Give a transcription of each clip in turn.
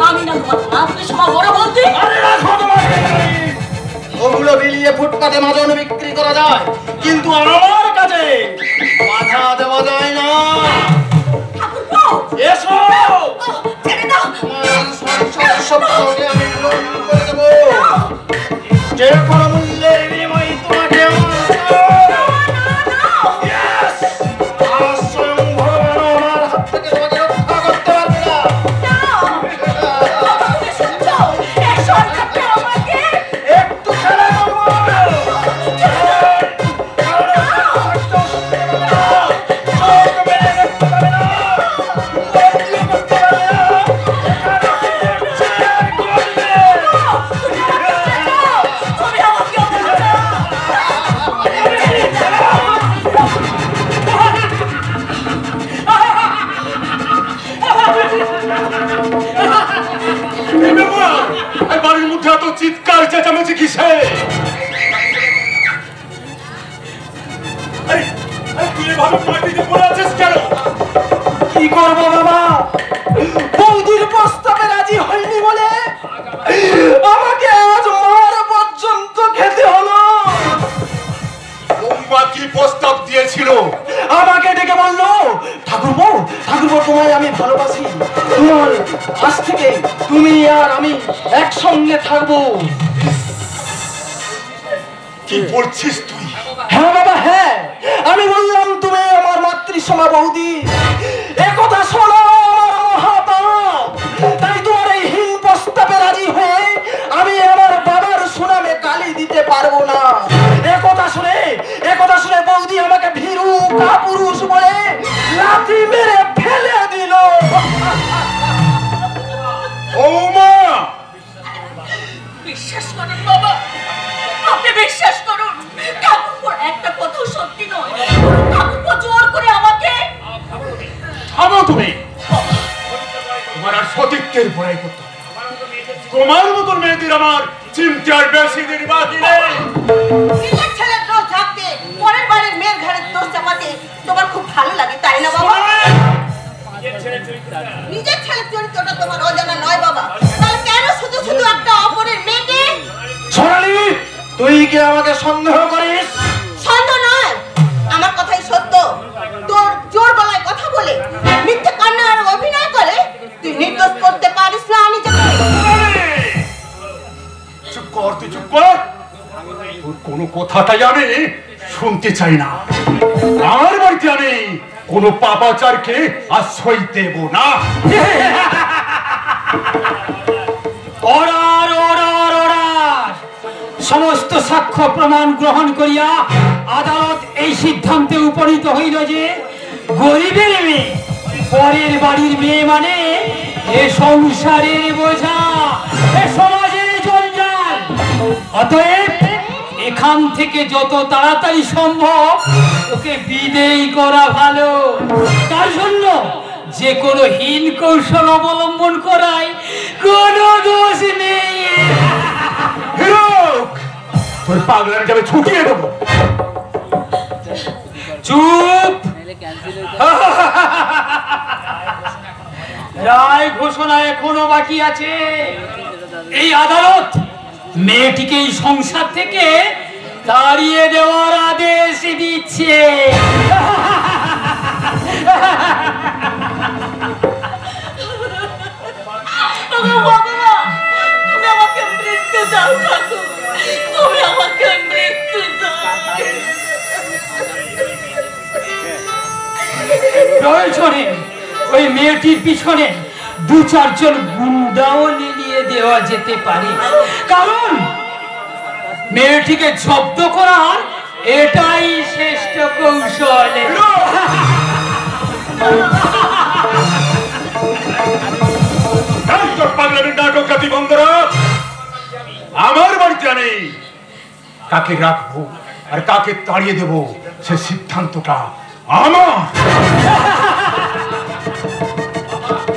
আমি না তোমার মাতৃ সভা বড় বলতে। আরে রাখো তোমার ওগুলো বিলিয়ে ফুটপাতে মাজন বিক্রি করা যায়, কিন্তু আমার কাছে বাধা দেওয়া যায় না। এসো ছেড়ে দাও। আমি গ্রহণ করে দেবো, যে কোনো মূল্যের বিনিময়ে তোমাকে বাড়ির মধ্যে এত চিৎকার চেঁচামেচি কিসে? তুই এভাবে মাটিতে পড়ে আছিস কেন? কি করবো বাবা, বৌদির প্রস্তাবে রাজি হয়নি বলে আমাকে আজ মার পর্যন্ত খেতে হলো। বৌমা কি প্রস্তাব দিয়েছিল? আমাকে ডেকে বললো, ঠাকুরপো ঠাকুরপো তোমায় আমি ভালোবাসি, তোমার আজ থেকে তুমি আর আমি একসঙ্গে থাকবো। কি বলছিস তুই? হ্যাঁ বাবা হ্যাঁ, আমি বললাম তুমি আমার মাতৃসমা বৌদি, একথা শোনো আমার মহাপাপ। তাই তোমার এই হীন প্রস্তাবে রাজি হয়ে আমি আমার বাবার সুনামে গালি দিতে পারবো না। একথা শুনে বৌদি আমাকে ভীরু কাপুরুষ বলে লাথি মেরে ফেলে দিল। বৌমা বিশ্বাস করুন বাবা, আপনি বিশ্বাস করুন, ঠাকুরপোর একটা কথা সত্যি নয়। ঠাকুরপো জোর করে আমাকে। থামো তুমি, তোমার আর সতীত্বের বড়াই করতে হবে। তোমার মতন মেয়েদের আমার চিন্তার বেশি দিন বাকি নেই। নিজের ছেলের দোষ থাকতে পরের বাড়ির মেয়ের ঘরের দোষ চাপাতে তোমার খুব ভালো লাগে, তাই না বাবা? নিজের ছেলের চরিত্রটা তোমার অজানা নয় বাবা, তাহলে কেন শুধু শুধু একটা অপরের মেয়েকে? সোনালি, তুই কি আমাকে সন্দেহ করিস? সন্দেহ নয়, আমার কথাই সত্য। তোর জোর গলায় কথা বলে মিথ্যে কান্না আর অভিনয় করে তুই নির্দোষ করতে পারিস না। আমি চুপ কর, তুই চুপ কর। তোর কোনো কথাটাই আমি শুনতে চাই না। আমার বাড়িতে আমি কোনো পাপাচারকে আশ্রয় দেব না। Order order order. সমস্ত সাক্ষ্য প্রমাণ গ্রহণ করিয়া আদালত এই সিদ্ধান্তে উপনীত হইল যে গরিবের মেয়ে পরের বাড়ির মেয়ে মানে এ সংসারের বোঝা, এ সমাজের জঞ্জাল। অতএব এখান থেকে যত তাড়াতাড়ি সম্ভব ওকে বিদেয় করা ভালো। তার জন্য যে কোনো হীন কৌশল অবলম্বন করায় কোনো দোষ নেই। হিরক, তোর পাগলামি যাবে ছুটিয়ে দেবো। চুপ। রায় ঘোষণা এখনো বাকি আছে। এই আদালত মেয়েটিকে এই সংসার থেকে তাড়িয়ে দেওয়ার আদেশ দিচ্ছে। তুমি আমাকে মৃত্যু দাও ঠাকুর, তুমি আমাকে মৃত্যু দাও। প্রয়োজনে ওই মেয়েটির পিছনে দু চারজন গুন্ডাও নিয়ে দেওয়া যেতে পারে, কারণ মেয়েটিকে জব্দ করার এটাই শ্রেষ্ঠ কৌশল। আমার বাড়িতে আমি কাকে রাখবো আর কাকে তাড়িয়ে দেব সে সিদ্ধান্তটা আমার।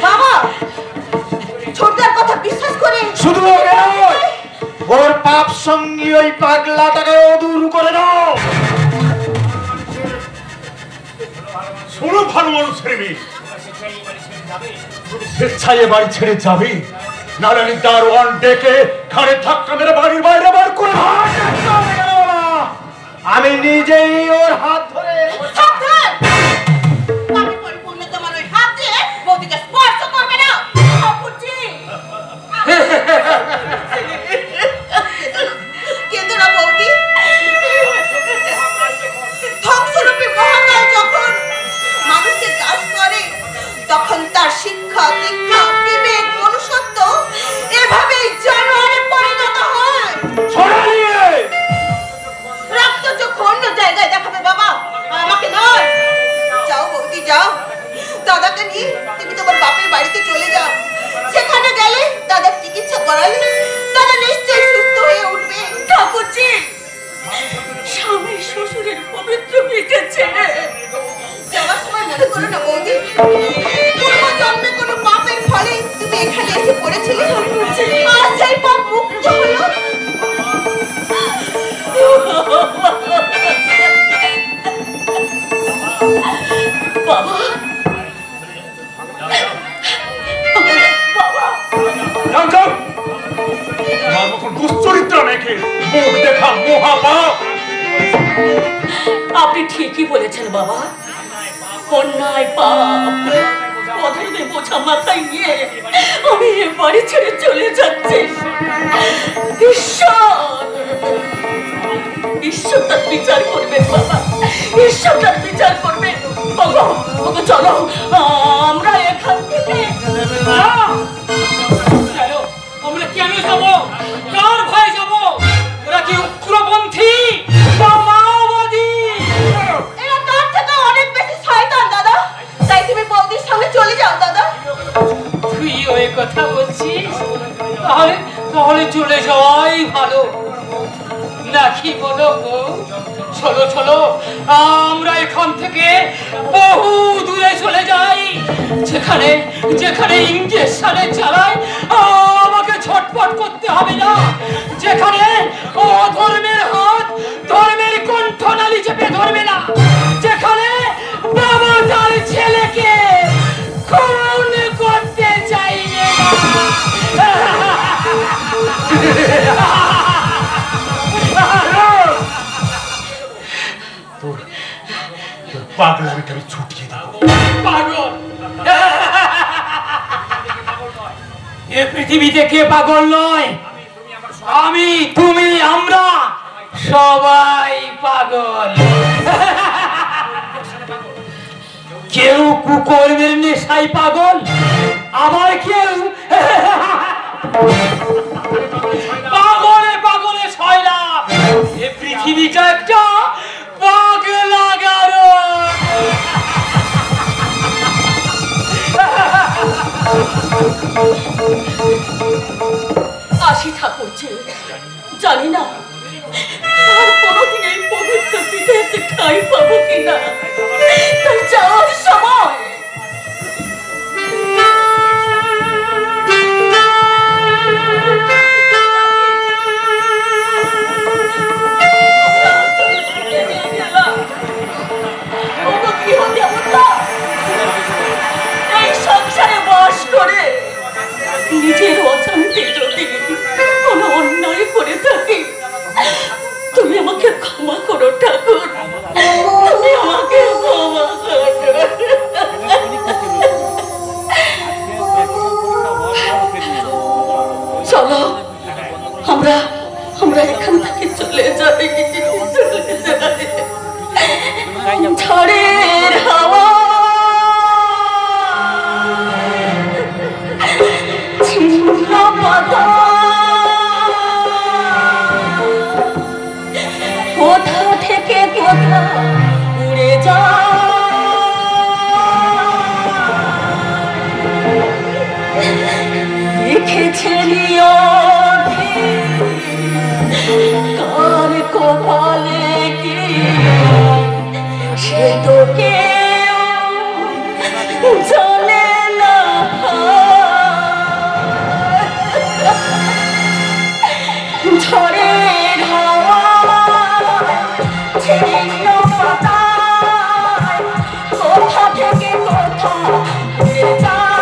বাবা, ছোটদার কথা বিশ্বাস করে শুধু ওকে নয়, ওর পাপ সঙ্গী ওই পাগলাটাকেও দূর করে দাও। শোনো ভালো মানুষের মেয়ে, স্বেচ্ছায় বাড়ি ছেড়ে যাবে নাহলে আমি দারোয়ান ডেকে ঘাড়ে ধাক্কা মেরে বাড়ির বাইরে বার করে আমি নিজেই ওর হাত ধরে সাবধান! আমি পরিপূর্ণ তোমার ওই হাত দিয়ে বৌদিকে স্পর্শ করবে না। ঠাকুরজি! কেঁদো না বৌদি। ধ্বংসরূপী মহাকাল যখন মানুষকে গ্রাস করে, তখন তার শিক্ষা, দীক্ষা, বিবেক, মনুষ্যত্ব এভাবেই জানোয়ারে পরিণত হয়। রক্ত চোখ অন্য জায়গায় দেখাবে বাবা, আমাকে নয়। যাও বৌদি যাও, দাদাকে নিয়ে তুমি তোমার বাপের বাড়িতে চলে যাও। সেখানে গেলে দাদার চিকিৎসা করালে দাদা নিশ্চয়ই সুস্থ হয়ে উঠবে। ঠাকুরজি, স্বামী শ্বশুরের পবিত্র মিটেছে। যাওয়ার সময় মনে করো না বৌদি, পূর্ব জন্মে কোনো পাপের ফলে তুমি এখানে এসে পড়েছিলে। আজ সেই পাপ মুক্ত হলো। বাবা, আমার মতন দুশ্চরিত্র মেয়েকে মুখ দেখা মহাপাপ। আপনি ঠিকই বলেছেন বাবা, অন্যায় পাপ অধর্মে বোঝা মাথায় নিয়ে আমি এ বাড়ি ছেড়ে চলে যাচ্ছি। ঈশ্বর তার বিচার করবেন বাবা, ঈশ্বর তার বিচার করবেন। ওগো চলো, আমরা এখান থেকে। আমরা কেন যাবো? কার ভয়ে যাবো? ওরা কি উগ্রপন্থী বা মাওবাদী? এরা তার থেকে অনেক বেশি শয়তান দাদা, তাই তুমি বৌদির সঙ্গে চলে যাও দাদা। তুই ওই কথা বলছিস? তাহলে তাহলে চলে যাওয়াই ভালো নাকি বলো গো? চলো চলো, আমরা এখান থেকে বহু দূরে চলে যাই, যেখানে যেখানে ইঞ্জেকশনে চালায় আমাকে ছটফট করতে হবে না, যেখানে অধর্মের হাত ধর্মের কণ্ঠনালী চেপে ধরবে না, যেখানে বাবা তার ছেলেকে খুন করতে চাইবে না। তোর পাগলামিটা আমি ছুটিয়ে দেবো। পাগল? এ পৃথিবীতে কে পাগল নয়? আমি, তুমি, আমরা সবাই পাগল। কেউ কুকর্মের নেশায় পাগল, আবার কেউ পাগলে পাগলে ছয়লাভ। এ পৃথিবীটা একটা পাগলাগার। আসি ঠাকুরজি, জানি না আর কোনোদিন এই পবিত্র পিঠে ঠাই পাবো কিনা, তাই যাওয়ার সময় এই সংসারে বাস করে নিজের অজান্তে যদি কোনো অন্যায় করে থাকি, তুমি আমাকে ক্ষমা করো ঠাকুর, তুমি আমাকে ক্ষমা করো। চলো, আমরা আমরা এখান থেকে চলে যাই, চলে যাই। ঝড়ের হাওয়া ছিন্ন পাতা কোথা থেকে কোথা উড়ে যায়, লিখেছে কার কপালে কি সে তো কেউ জানে না। ঝড়ের হাওয়া ছিন্ন পাতায় কোথা থেকে কোথা উড়ে যায়,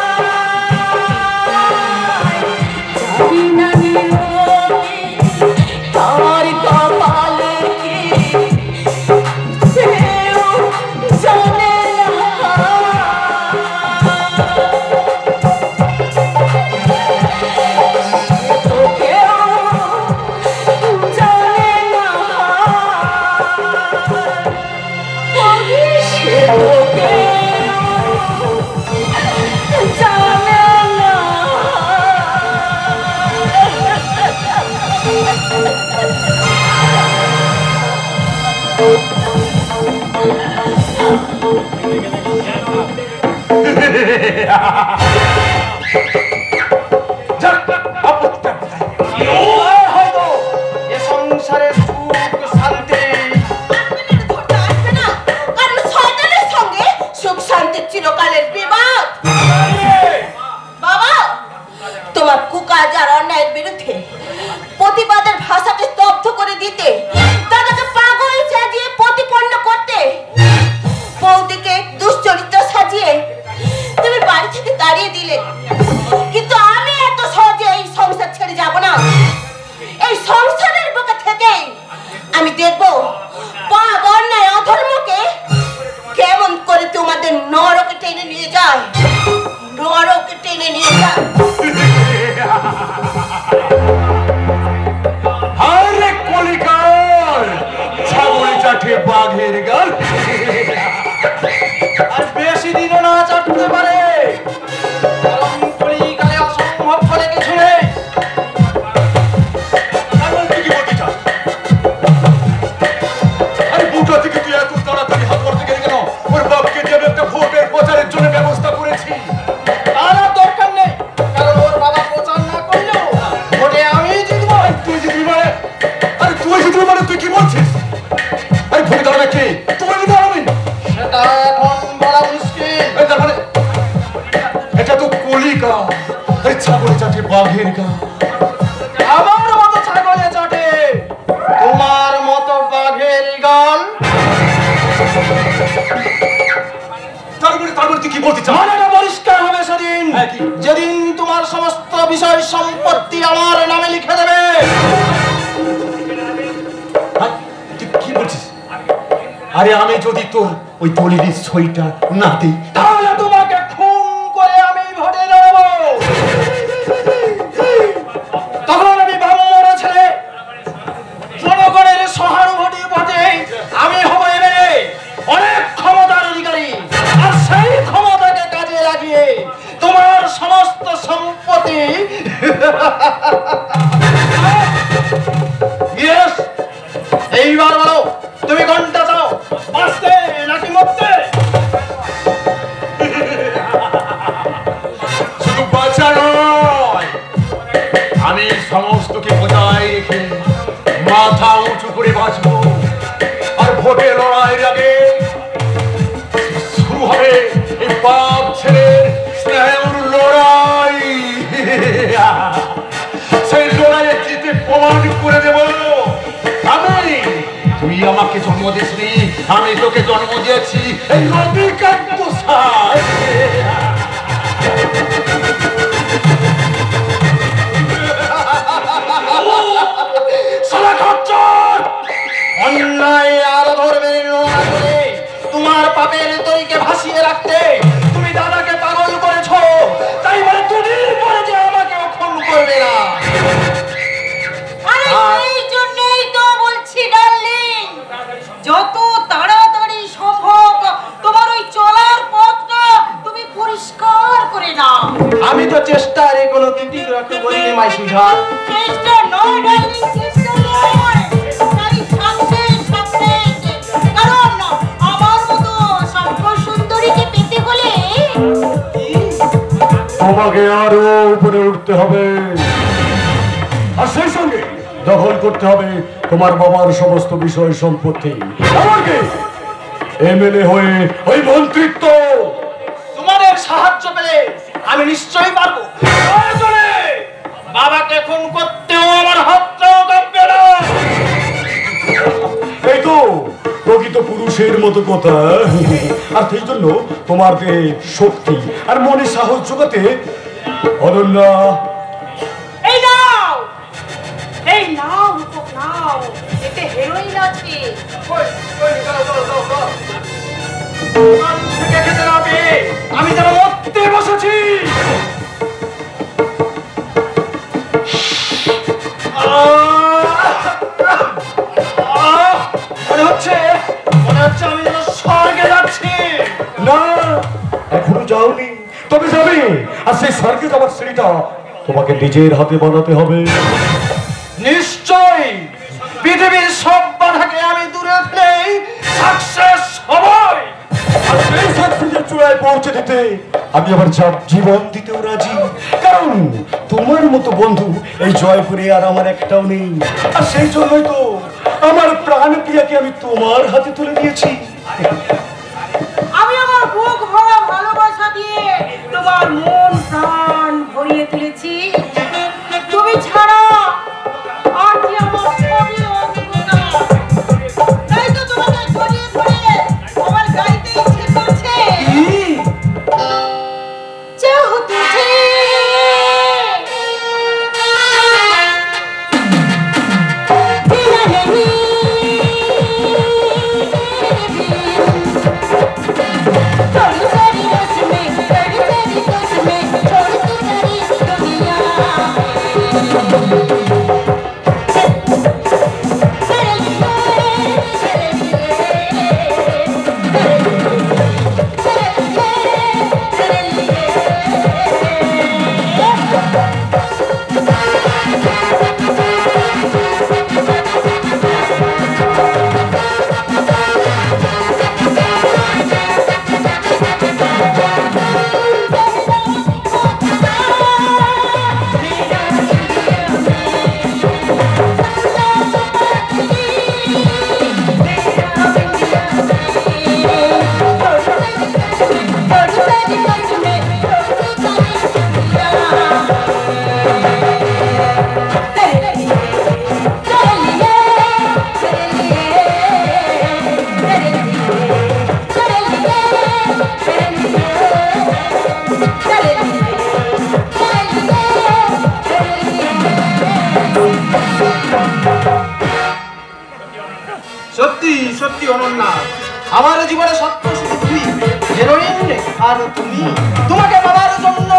যাক, আপত্তি কোথায়? হয়তো এ সংসারে সুখ শান্তি ধরতে আসবে না, কারণ শয়তানের সঙ্গে সুখ শান্তির চিরকালের বিবাদ। বাবা, তোমার কুকাজ আর অন্যায়ের বিরুদ্ধে প্রতিবাদের ভাষাকে স্তব্ধ করে দিতে, দাদাকে পাগল সাজিয়ে প্রতিপন্ন করতে, বৌদিকে দুশ্চরিত্র সাজিয়ে তুমি বাড়ি থেকে তাড়িয়ে দিলে। কিন্তু আমি এত সহজে এই সংসার ছেড়ে যাব না। এই সংসারের বুকে থেকে আমি দেখব পাপ অন্যায় অধর্মকে কেমন করে তোমাদের নরকে টেনে নিয়ে যায়, নরকে টেনে নিয়ে যায়। আরে কলিকাল, ছাগল চাটে বাঘের গাল। আর বেশি দিনও না চাটতে পারে, কারণ কলিকালে অসম্ভব বলে কিছু নেই। ছাগল তুই কি বলতে চাস? আরে বুটা থেকে তুই এত তাড়াতাড়ি হাত করতে গেলি কেন? ওর বাপকে দিয়ে আমি একটা ভোটের প্রচারের জন্য ব্যবস্থা করেছি। তার আর দরকার নেই, কারণ ওর বাবা প্রচার না করলেও ভোটে আমি জিতবো। তুই জিতবি মানে? আরে তুই জিতবি মানে তুই কি বলছিস? আরে ভোটে দাঁড়াবে কে? তুই দাঁড়াবি? সেটা এখন বলা মুশকিল। এই তার মানে এটা তো কলিকা, আরে ছাগল চাটে বাঘের গাল। আমার মতো ছাগলে চাটে, তোমার মতো বাঘের গাল। তারপরে তুই কি বলতে চাস? মানেটা পরিষ্কার হবে সেদিন, হ্যাঁ, কি? যেদিন তোমার সমস্ত বিষয় সম্পত্তি আমার নামে লিখে দেবে। হ্যাঁ, তুই কি বলছিস? আরে আমি যদি তোর ওই দলিলের সইটা না দিই তাহলে তোমাকে খুন করে আমি ভোটে লড়বো। তখন আমি ব্রাহ্মণের ছেলে, জনগণের সহানুভূতি ভোটে আমি হব এমএলএ, অনেক ক্ষমতার অধিকারী। আর সেই ক্ষমতাকে কাজে লাগিয়ে তোমার সমস্ত সম্পত্তি ইয়েস। এইবার বলো, তুমি কোনটা চাও, বাঁচতে নাকি মরতে? শুধু বাঁচা নয়, আমি সমস্তকে বজায় রেখে মাথা উঁচু করে বাঁচবো। আর ভোটে লড়াইয়ের আগে শুরু হবে এই বাপ ছেলের স্নেহের লড়াই। সেই লড়াইয়ে জিতে প্রমাণ করে দেব আমি, তুই আমাকে জন্ম দিসনি, আমি তোকে জন্ম দিয়েছি এই রবিকান্ত স্যার। অন্যায় আর ধর্মের নিন্দা করে তোমার পাপের তরিকে ভাসিয়ে রাখতে তুমি দাদাকে পাগল করেছো। তাই বলে দুদিন পরে যে আমাকে খুন করবে না। আরে সেই জন্যই তো বলছি ডার্লিং, যত তাড়াতাড়ি সম্ভব তোমার ওই চলার পথটা তুমি পরিষ্কার করে নাও। আমি তো চেষ্টার কোনো ত্রুটি রাখতে বলিনি মাই সুঝার। চেষ্টা নয় ডার্লিং, চেষ্টা নয়, খালি সাকসেস। কারণ আমার মতো সভ্য সুন্দরীকে পেতে হলে তোমাকে আরো উপরে উঠতে হবে, আর সেই সঙ্গে দখল করতে হবে তোমার বাবার সমস্ত বিষয় সম্পত্তি। আমাকে এমএলএ হয়ে ওই মন্ত্রিত্ব তোমাদের সাহায্য পেলে আমি নিশ্চয়ই পারবো। প্রয়োজনে বাবাকে খুন করতেও আমার হাতটাও কাঁপবে না। এই তো প্রকৃত পুরুষের মতো কথা। আর সেই জন্য তোমার দেহে শক্তি আর মনে সাহস যোগাতে অনন্যা এই নাও, এই নাও রূপক নাও, এতে হেরোইন আছে। থেকে খেতে না পেয়ে আমি যেন মরতে বসেছি। মনে হচ্ছে আমি যেন স্বর্গে যাচ্ছি। না, এখনো যাওনি, তবে যাবে। আর সেই স্বর্গে যাওয়ার সিঁড়িটা তোমাকে নিজের হাতে বানাতে হবে। নিশ্চয়ই পৃথিবীর সব বাধাকে আমি দূরে ফেলেই সাকসেস হবই। আর সেই সাকসেসের চূড়ায় পৌঁছে দিতে আমি আবার জীবন দিতেও রাজি, কারণ তোমার মতো বন্ধু এই জয়পুরে আর আমার একটাও নেই। আর সেই জন্যই তো আমার প্রাণ প্রিয়াকে আমি তোমার হাতে তুলে দিয়েছি। আমি আমার বুক ভরা ভালোবাসা দিয়ে তোমার মন প্রাণ ভরিয়ে তুলেছি। তুমি ছাড়া আর কি আমার সবই অন্ধকার। তাই তো তোমাকে জড়িয়ে ধরে আমার গাইতে ইচ্ছে করছে। চাও তুঝে तेरा नहीं थोड़ी सारी रस्में थोड़ी सारी रस्में छोड़ तू सारी दुनिया সত্যি সত্যি অনন্যা, আমার জীবনে সত্য শুধু তুই, হেরোইন আর তুমি। তোমাকে পাওয়ার জন্য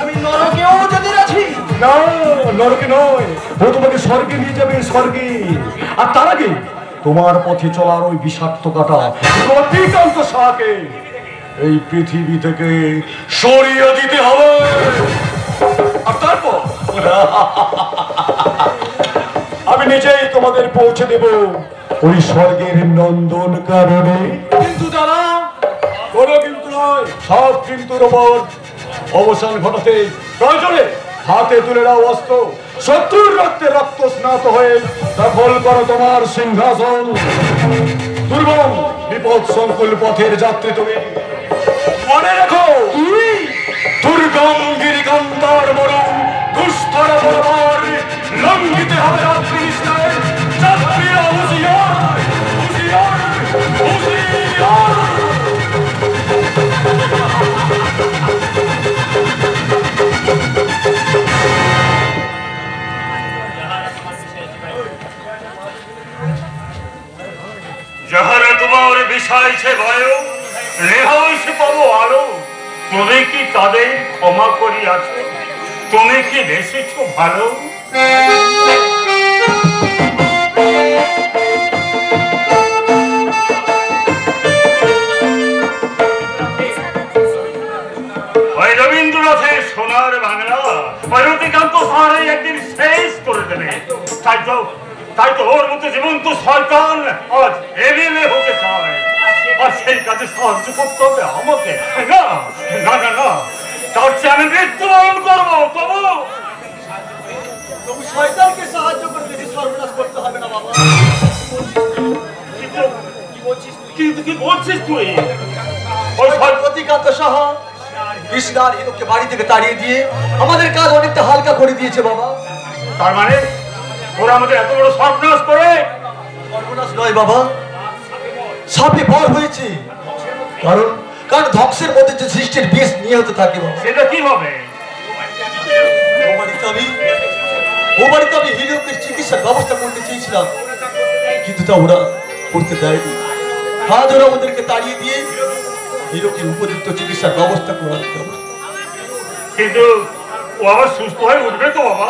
আমি নরকেও যেতে রাজি। না, নরকে নয়, ও তোমাকে স্বর্গে নিয়ে যাবে, স্বর্গে। আর তার আগে তোমার পথে চলার ওই বিষাক্ত কাটা রতিকান্ত শাহকে এই পৃথিবী থেকে সরিয়ে দিতে হবে। আর তারপর আমি নিজেই তোমাদের পৌঁছে দেব ওই স্বর্গের নন্দন কাননে। কিন্তু দাদা, কোনো কিন্তু নয়, সব কিন্তুর ওপর অবসান ঘটাতে প্রয়োজনে হাতে তুলে নাও অস্ত্র, শত্রুর রক্তে রক্ত স্নাত হয়ে দখল করো তোমার সিংহাসন। দুর্গম বিপদ সংকুল পথের যাত্রী তুমি, মনে রেখো দুর্গম গিরিকান্তার মরু দুস্তর বরাবর লঙ্ঘিতে হবে রাত্রি নিষ্ঠায়। যাত্রীরা হুঁশিয়ার, হুঁশিয়ার, হুঁশিয়ার। যাহারা তোমার বিষাইছে ভয়, রেহাইছে পাবো আলো। তুমি কি তাদের ক্ষমা করিয়াছ? তুমি কি বেসেছ ভালো? ওই রবীন্দ্রনাথের সোনার বাংলা ওই রতিকান্ত সাহারে একদিন শেষ করে দেবে। তাই তো ওর মতো জীবন্ত শয়তান আজ এমএলএ হতে চায়। আর সেই কাজে সাহায্য করতে হবে আমাকে। না না না না, তার চেয়ে আমি মৃত্যুবরণ করবো। তবু শয়তানকে সাহায্য করে বেশি সর্বনাশ করতে হবে না বাবা। কিন্তু কি বলছিস তুই? ওই রতিকান্ত সাহা কৃষ্ণার হিরোকে বাড়ি থেকে তাড়িয়ে দিয়ে আমাদের কাজ অনেকটা হালকা করে দিয়েছে বাবা। তার মানে ওরা আমাদের এত বড় সর্বনাশ করে? সর্বনাশ নয় বাবা, সাপে বর হয়েছে। কারণ ধ্বংসের মধ্যে যে সৃষ্টির বিষ নিহত থাকে বাবা। সেটা কি হবে? ও বাড়িতে আমি হিরোকে চিকিৎসার ব্যবস্থা করতে চেয়েছিলাম, কিন্তু তা ওরা করতে দেয়নি। আজ ওরা ওদেরকে তাড়িয়ে দিয়ে হিরোকে উপযুক্ত চিকিৎসার ব্যবস্থা করার কিন্তু ও আবার সুস্থ হয়ে উঠবে তো বাবা?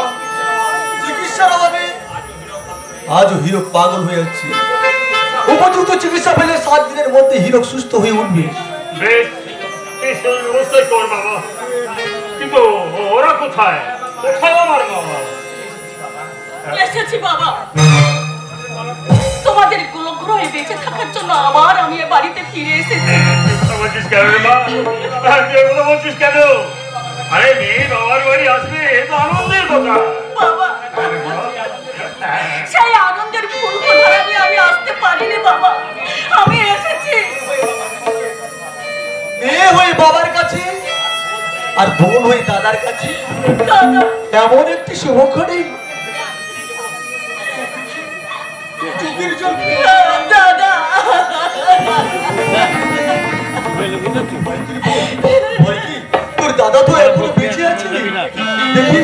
চিকিৎসার অভাবে আজও হিরো পাগল হয়ে যাচ্ছে। উপযুক্ত চিকিৎসা পেলে 7 দিনের মধ্যে হিরো সুস্থ হয়ে উঠবে। বেশ, এই সেই ব্যবস্থাই কর বাবা। কিন্তু ওরা কোথায়? কোথায় আমার বাবা? এসেছি বাবা, তোমাদের গ্রহে বেঁচে থাকার জন্য আবার আমি এ বাড়িতে ফিরে এসেছি। বলছিস কেন রে মা? তুই এগুলো বলছিস কেন? আরে মেয়ে বাবার বাড়ি আসবে, এ তো আনন্দের কথা। বাবা, সেই আনন্দের পূর্ব ধারা নিয়ে আমি আসতে পারিনি বাবা। আমি এসেছি মেয়ে হয়ে বাবার কাছে আর বোন হয়ে দাদার কাছে। দাদা, এমন একটি শুভক্ষণে দাদা, তোর দাদা তো এখনো বেঁচে আছে। দেখি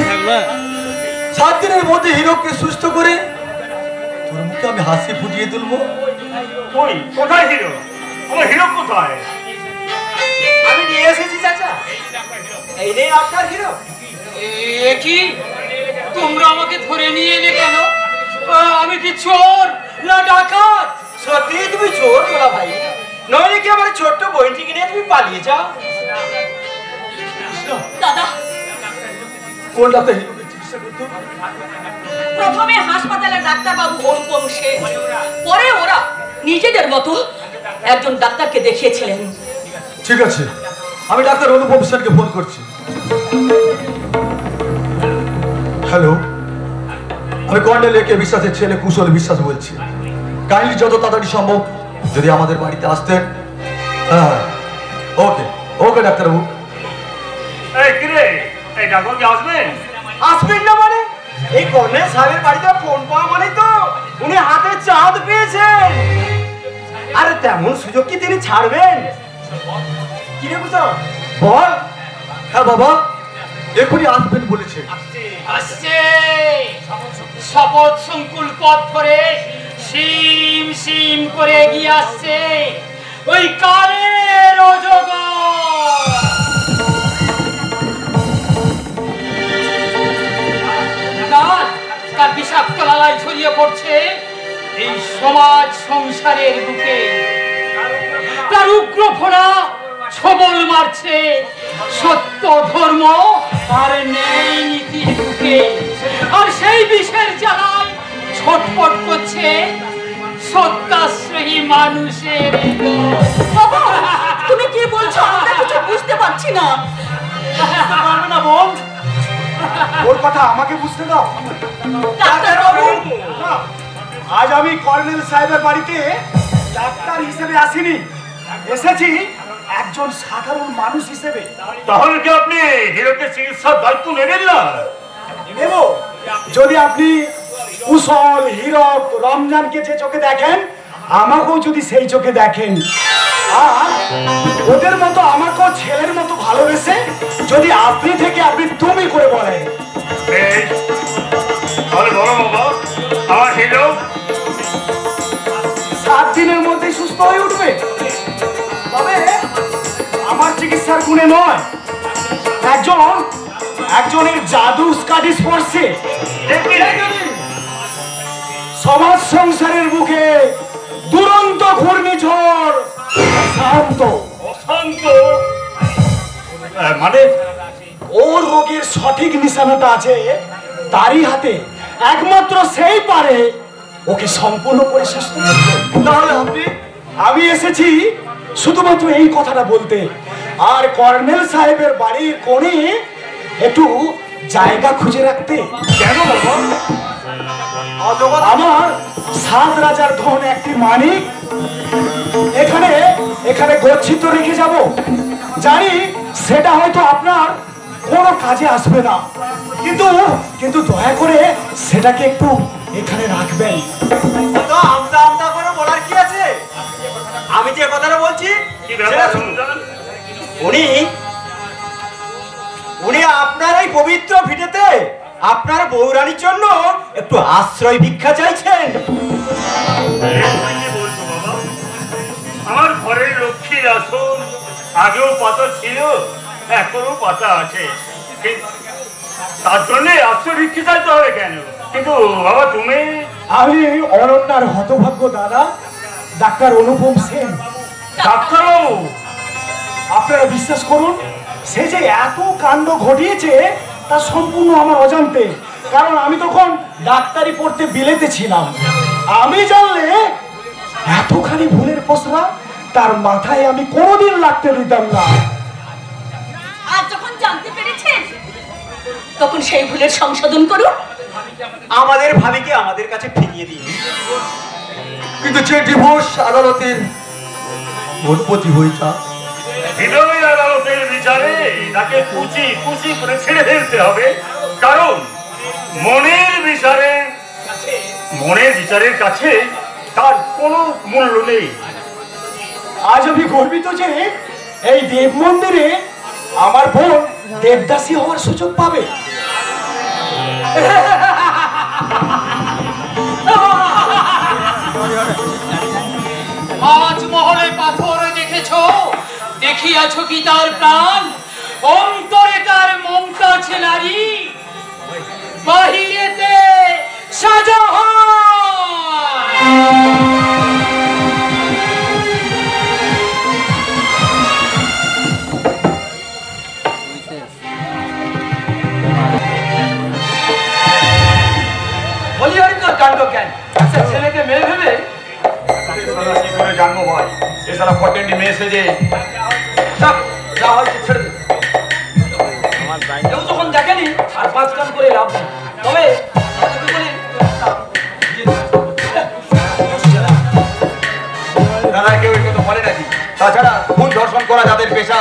7 দিনের মধ্যে হিরোকে সুস্থ করে তোর মুখে আমি হাসি ফুটিয়ে তুলবো। কই, কোথায় হিরো? আমার হিরো কোথায়? আমি নিয়ে এসেছি চাচা, এই রে আপনার হিরো। এ কি, তোমরা আমাকে ধরে নিয়ে এলে কেন? আমি কি চোর না ডাকাত? সত্যি তুমি চোর তোরা ভাই, নইলে কি আমার ছোট্ট বইটিকে নিয়ে তুমি পালিয়ে যাও? দাদা, কোন ডাক্তার হিরোকে চিকিৎসা করতো? প্রথমে হাসপাতালে ডাক্তারবাবু অনুপম সেন, পরে ওরা নিজেদের মতো একজন ডাক্তারকে দেখিয়েছিলেন। ঠিক আছে, আমি ডাক্তার অনুপম সেনকে ফোন করছি। হ্যালো, আমি কর্নেল একে বিশ্বাসের ছেলে কুশল বিশ্বাস বলছি। কাইন্ডলি যত তাড়াতাড়ি সম্ভব যদি আমাদের বাড়িতে আসতেন। হ্যাঁ, ওকে ওকে ডাক্তারবাবু। এই কি রে, এই ডাক্তার কি আসবেন? আসবেন না মানে? এই কর্নেল সাহেবের বাড়িতে ফোন পাওয়া মানে তো উনি হাতে চাঁদ পেয়েছেন। আরে তেমন সুযোগ কি তিনি ছাড়বেন? কি রে কুশল বল। হ্যাঁ বাবা, এখনই আসবেন বলেছে। আসছে শপথ সংকুল পথ ধরে সিম সিম করে এগিয়ে আসছে ওই কালের অজগর। তার বিষাক্ত লালায় ছড়িয়ে পড়ছে এই সমাজ সংসারের বুকে। তার উগ্র ফোড়া ছবল মারছে সত্য ধর্ম আর ন্যায় নীতির বুকে। আর সেই বিষের জ্বালায় ছটফট করছে সত্যাশ্রয়ী মানুষের হৃদয়। বাবা, তুমি কি বলছো? আমরা কিছু বুঝতে পারছি না। পারবে না বোন, ওর কথা আমাকে বুঝতে দাও। ডাক্তারবাবু, আজ আমি কর্নেল সাহেবের বাড়িতে ডাক্তার হিসেবে আসিনি, এসেছি একজন সাধারণ মানুষ হিসেবে। তাহলে কি আপনি হিরোকে চিকিৎসার দায়িত্ব নেবেন না? দেব, যদি আপনি কুশল, হীরক, রমজানকে যে চোখে দেখেন আমাকেও যদি সেই চোখে দেখেন, আর ওদের মতো আমাকেও ছেলের মতো ভালোবেসে যদি আপনি থেকে আপনি তুমি করে বলেন, বেশ, তাহলে বলো বাবা, আমার হিরো 7 দিনের মধ্যে সুস্থ হয়ে উঠবে। তবে আমার চিকিৎসার গুণে নয়, একজনের জাদু কাঠি স্পর্শে সমাজ সংসারের বুকে দুরন্ত ঘূর্ণিঝড় শান্ত অশান্ত মানে ওর রোগের সঠিক নিশানাটা আছে তারই হাতে। একমাত্র সেই পারে ওকে সম্পূর্ণ করে সুস্থ করতে। তাহলে আমি এসেছি শুধুমাত্র এই কথাটা বলতে, আর কর্নেল সাহেবের বাড়ির কোণে একটু জায়গা খুঁজে রাখতে। কেন বাবা? আমার 7 রাজার ধন একটি মানিক এখানে গচ্ছিত রেখে যাব। জানি সেটা হয়তো আপনার কোনো কাজে আসবে না, কিন্তু দয়া করে সেটাকে একটু এখানে রাখবেন। তো আমতা আমতা করে বলার কি আছে? আমি যে কথাটা বলছি কি ব্যাপার রমজান? উনি আপনার এই পবিত্র ভিটেতে আপনার বৌরানির জন্য একটু আশ্রয় ভিক্ষা চাইছেন। কি বলছো বাবা? আমার ঘরের লক্ষ্মীর আসন আগেও পাতা ছিল, এখনো পাতা আছে, তার জন্য আশ্রয় ভিক্ষা চাইতে হবে কেন? কিন্তু বাবা তুমি? আমি অরণ্যার হতভাগ্য দাদা ডাক্তার অনুপম সেন। ডাক্তারবাবু, আপনারা বিশ্বাস করুন, সে যে এত কাণ্ড ঘটিয়েছে তা সম্পূর্ণ আমার অজান্তে। কারণ আমি তখন ডাক্তারি পড়তে বিলেতে ছিলাম। আমি জানলে এতখানি ভুলের পসরা তার মাথায় আমি কোনোদিন লাগতে দিতাম না। আর যখন জানতে পেরেছেন তখন সেই ভুলের সংশোধন করুন। আমাদের ভাবিকে আমাদের কাছে ফিরিয়ে দিন। কিন্তু যে ডিভোর্স আদালতের ভোটপতি হইতা হৃদয় আদালতের বিচারে তাকে কুচি কুচি করে ছেড়ে ফেলতে হবে, কারণ মনের বিচারের কাছে তার কোনো মূল্য নেই। আজ আমি গর্বিত যে এই দেব মন্দিরে আমার বোন দেবদাসী হওয়ার সুযোগ পাবে। আজ মহলে পাথর দেখেছো, দেখিয়াছ কি তার প্রাণ, অন্তরে তার মমতা আছে নারী, বাহিরেতে কাণ্ড কেন? আচ্ছা, ছেলেকে মেয়ে ভেবে জানবো ভাই, এছাড়া ফটেন্ডি মেয়ে সেজে যা হয়েছে ছেড়ে দে। কেউ যখন দেখেনি আর 5 কান করে লাভ নেই। তবে আমাকে বলি দাদা কেউ এই কথা বলে নাকি? তাছাড়া খুন ধর্ষণ করা যাদের পেশা,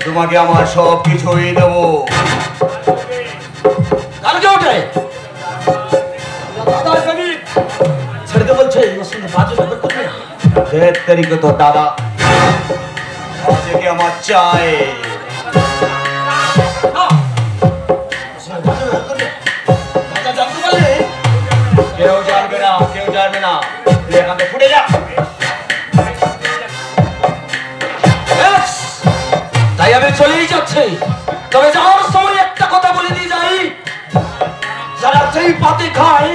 তোমাকে আমার সব কিছুই দেবো। কালকে ওঠে ছেড়ে দে বলছে, ওর সঙ্গে বাজে ব্যাপার করবে না। 1 তারিখে তো দাদা আজকে আমার চাই। কেউ জানবে না, কেউ জানবে না, তুই এখান থেকে ফুটে যা। তাই আমি চলেই যাচ্ছি। তবে যাওয়ার সময় একটা কথা বলে দিয়ে যাই, যারা যেই পাতে খায়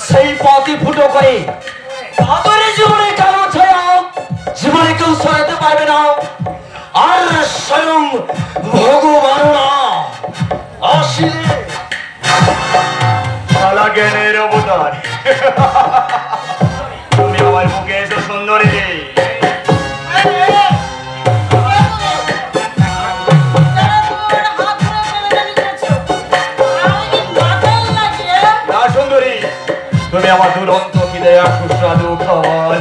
সেই পাতে ফুটো করে, তাদের জীবনে কালো ছায়া জীবনে কেউ সরাতে পারবে না। আর স্বয়ং ভগবান আসিলে শালা জ্ঞানের অবতার, তুমি আমার মুখে এসো সুন্দরী। না সুন্দরী, তুমি আমার দুরন্ত হৃদয় আর সুস্বাদু খাবার।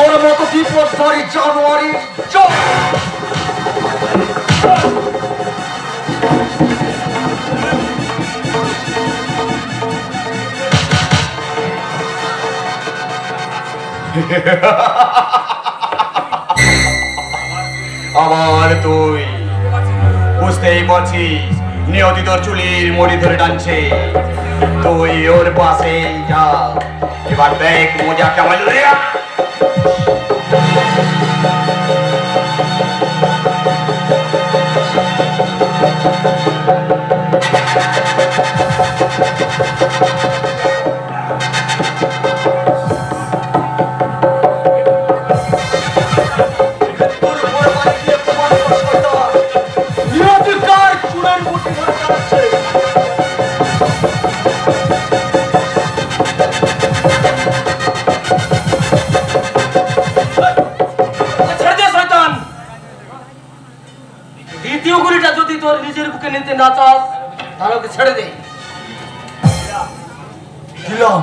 ওর মতো বিপদধারী জানুয়ারি চল। আবার তুই বুঝতেই পারছিস, নিয়তি তোর চুলির মড়ি ধরে টানছে, তুই ওর পাশে যা। এবার দেখ মজা কেমন রে। দ্বিতীয় গুলিটা যদি তোর নিজের বুকে নিতে না চাস তাহলে ওকে ছেড়ে দে। দিলাম,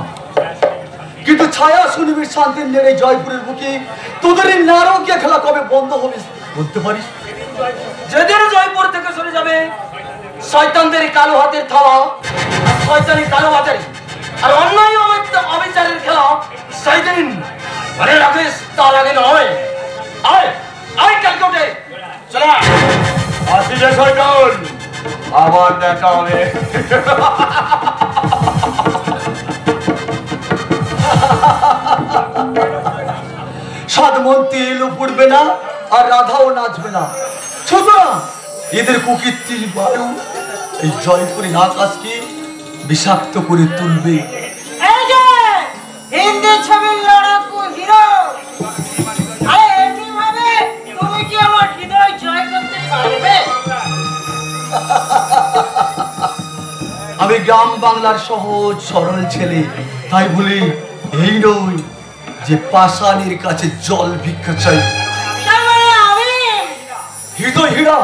কিন্তু ছায়া শুনিবির শান্তির নেড়ে জয়পুরের বুকে তোদের এই নারকীয় খেলা কবে বন্ধ হবে বলতে পারিস? যেদিন জয়পুর থেকে সরে যাবে শয়তানদের কালো হাতের থালা, শয়তানি কালো বাজারি আর অন্যায় অবিচারের খেলা, সেই দিন মনে রাখিস, তার আগে নয়। আয় আয় কালকে উঠে চলে আসি যে শয়তান, আবার দেখা হবে। সাত মন তেল পড়বে না, আর রাধাও নাচবে না। সুতরাং এদের কুকীর্তির বায়ু এই জয়পুরের আকাশকে বিষাক্ত করে তুলবে। এই যে হিন্দি ছবির লড়াকু হিরো, আরে এমনি ভাবে তুমি কি আমার হৃদয় জয় করতে পারবে? আমি গ্রাম বাংলার সহজ সরল ছেলে, তাই বলি এই নয় যে পাষাণের কাছে জল ভিক্ষা চাই। হৃদয় হীরা,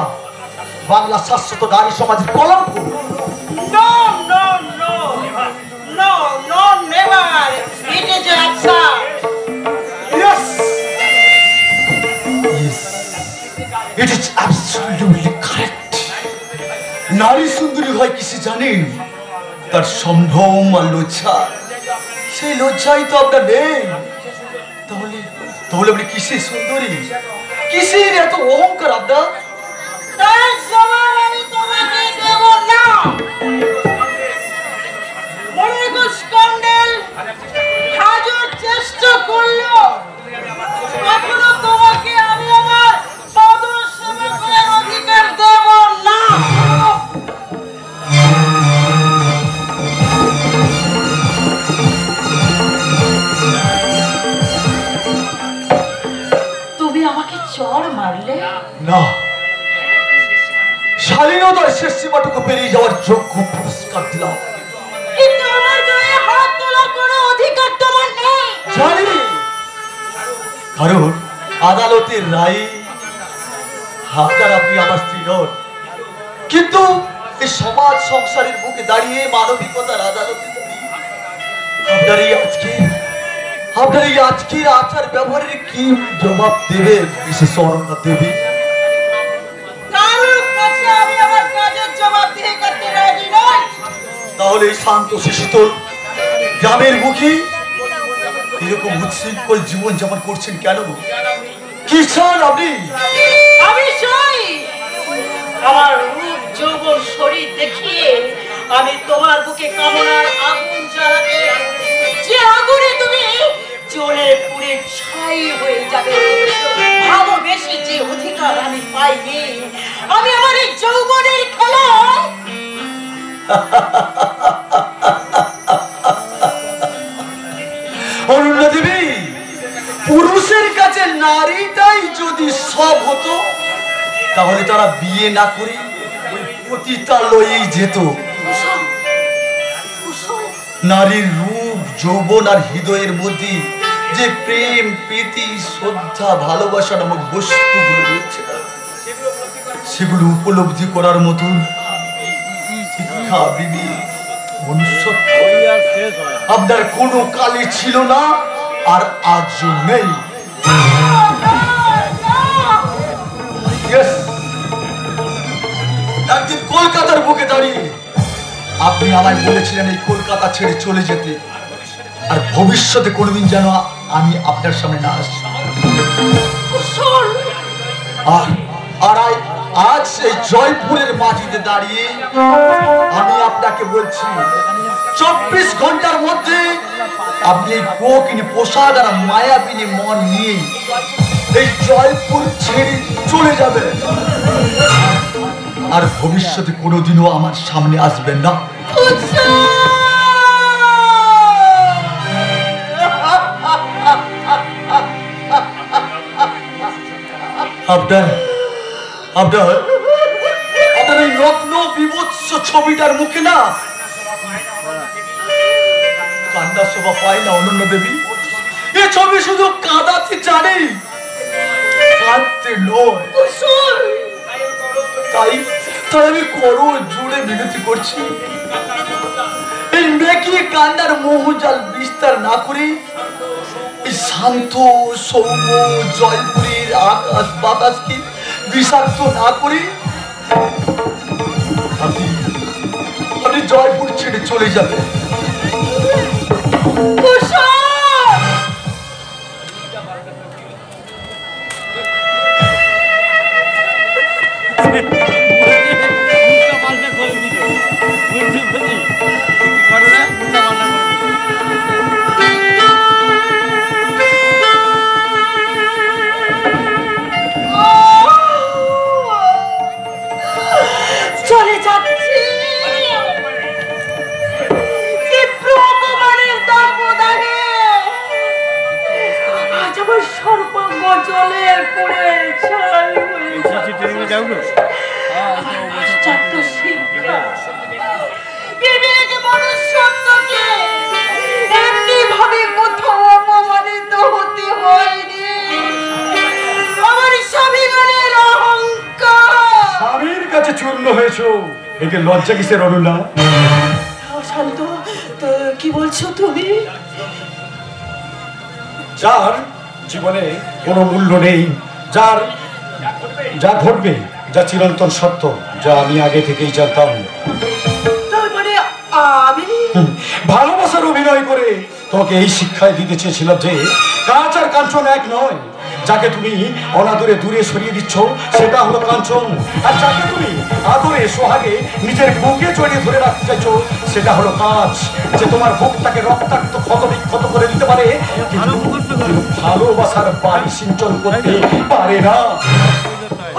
বাংলা শাশ্বত নারী সমাজের কলঙ্ক। No, no, no, no, no, never. It is absurd. Yes, yes, it is absolutely correct. নারী সুন্দরী হয় কিসে জানেন? তার সম্ভ্রম আর লজ্জা। সেই লজ্জাই তো আপনার নেই। তাহলে তাহলে আপনি কিসে সুন্দরী, কিসের এত অহংকার আপনার? তার জবাব আমি তোমাকে দেব না। মনিকো স্কন্ডেল হাজার চেষ্টা করলো, কখনো তোমাকে আমি আমার পদ সেবা করার অধিকার দেব না। তুমি আমাকে চড় মারলে না, স্বাধীনতার শেষ সীমাটুকু পেরিয়ে যাওয়ার যোগ্য পুরস্কার দিলাম। কিন্তু আমার গায়ে হাত তোলার কোনো অধিকার তোমার নেই। জানি, কারণ আদালতের রায়ে হাজার আপনি আমার স্ত্রী নন। কিন্তু এই সমাজ সংসারের বুকে দাঁড়িয়ে মানবিকতার আদালতে আপনার এই আজকের আচার ব্যবহারের কি জবাব দেবে বিশেষ অরণ্য দেবী? কারোর কাছে আমি আমার কাজের জবাব দিয়ে করতে রাজি নই। তাহলে এই শান্ত শিশুতোর গ্রামের মুখে এরকম উচ্ছৃঙ্খল জীবন যাপন করছেন কেন? কি চান আপনি? আমি চাই আমার রূপ যৌবন শরীর দেখিয়ে আমি তোমার বুকে কামনার আগুন জ্বালাতে, যে আগুনে তুমি জ্বলে পুড়ে ছাই হয়ে যাবে। ভালোবেসে যে অধিকার আমি পাইনি, আমি আমার এই যৌবনের খেলায় অরুণা দেবী, পুরুষের কাছে নারীটাই যদি সব হতো তাহলে তারা বিয়ে না করে ওই পতিতালয়েই যেত। নারীর রূপ যৌবন আর হৃদয়ের মধ্যে যে প্রেম প্রীতি শ্রদ্ধা ভালোবাসা নামক বস্তুগুলো রয়েছে সেগুলো উপলব্ধি করার মতন শিক্ষা বিবেক মনুষ্যত্ব আপনার কোনো কালে ছিল না আর আজও নেই। একদিন কলকাতার বুকে দাঁড়িয়ে আপনি আমায় বলেছিলেন এই কলকাতা ছেড়ে চলে যেতে, আর ভবিষ্যতে কোনোদিন যেন আমি আপনার সামনে না আসি। আর আজ এই জয়পুরের মাটিতে দাঁড়িয়ে আমি আপনাকে বলছি 24 ঘন্টার মধ্যে আপনি এই কোকিনী পোশাক আর মায়াবিনী মন নিয়ে এই জয়পুর ছেড়ে চলে যাবেন, আর ভবিষ্যতে কোনোদিনও আমার সামনে আসবেন না। আপনার এই নগ্ন বিভৎস ছবিটার মুখে না কান্না শোভা পায় না অনন্য দেবী। এ ছবি শুধু কাঁদাতে জানে, কাঁদতে নয়। তাই আমি করো জুড়ে বিনতি করছি, এই মেকি কান্নার মোহজাল বিস্তার না করে এই শান্ত সৌম্য জয়পুরের আকাশ বাতাসকে বিষাক্ত না করে আপনি জয়পুর ছেড়ে চলে যাবেন। পাশ্চাত্য শিক্ষা বিবেক মনুষ্যত্বকে এমনিভাবে কোথাও অপমানিত হতে হয়নি। আমার স্বাভিমানের অহংকার। স্বামীর কাছে চূর্ণ হয়েছো, একে লজ্জা কিসের অরুণা? শান্ত, তো কি বলছো তুমি? যার জীবনে কোনো মূল্য নেই, যার যা ঘটবে, যা চিরন্তন সত্য, যা আমি আগে থেকেই জানতাম। তার মানে আমি ভালোবাসার অভিনয় করে তোমাকে এই শিক্ষায় দিতে চেয়েছিলাম যে কাঁচ আর কাঞ্চন এক নয়। যাকে তুমি অনাদরে দূরে সরিয়ে দিচ্ছ সেটা হলো কাঞ্চন, আর যাকে তুমি আদরে সোহাগে নিজের বুকে জড়িয়ে ধরে রাখতে চাইছো সেটা হলো কাঁচ, যে তোমার বুকটাকে রক্তাক্ত ক্ষত বিক্ষত করে দিতে পারে কিন্তু ভালোবাসার পানি সিঞ্চন করতে পারে না।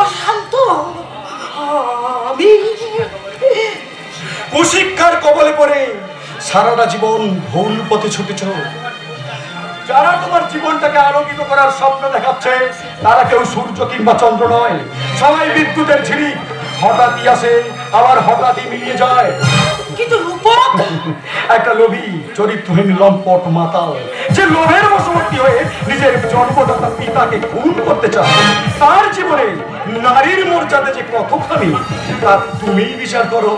অশান্ত, আমি কুশিক্ষার কবলে পড়ে সারাটা জীবন ভুল পথে ছুটেছ। যারা তোমার জীবনটাকে আলোকিত করার স্বপ্ন দেখাচ্ছে তারা কেউ সূর্য কিংবা চন্দ্র নয়, সবাই বিদ্যুতের ঝিলিক, হঠাৎই আসে আবার হঠাৎই মিলিয়ে যায়। কিন্তু রূপক একটা লোভী চরিত্রহীন লম্পট মাতাল, যে লোভের বশবর্তী হয়ে নিজের জন্মদাতা পিতাকে খুন করতে চায়, তার জীবনে নারীর মর্যাদা যে কতখানি তা তুমিই বিচার করো।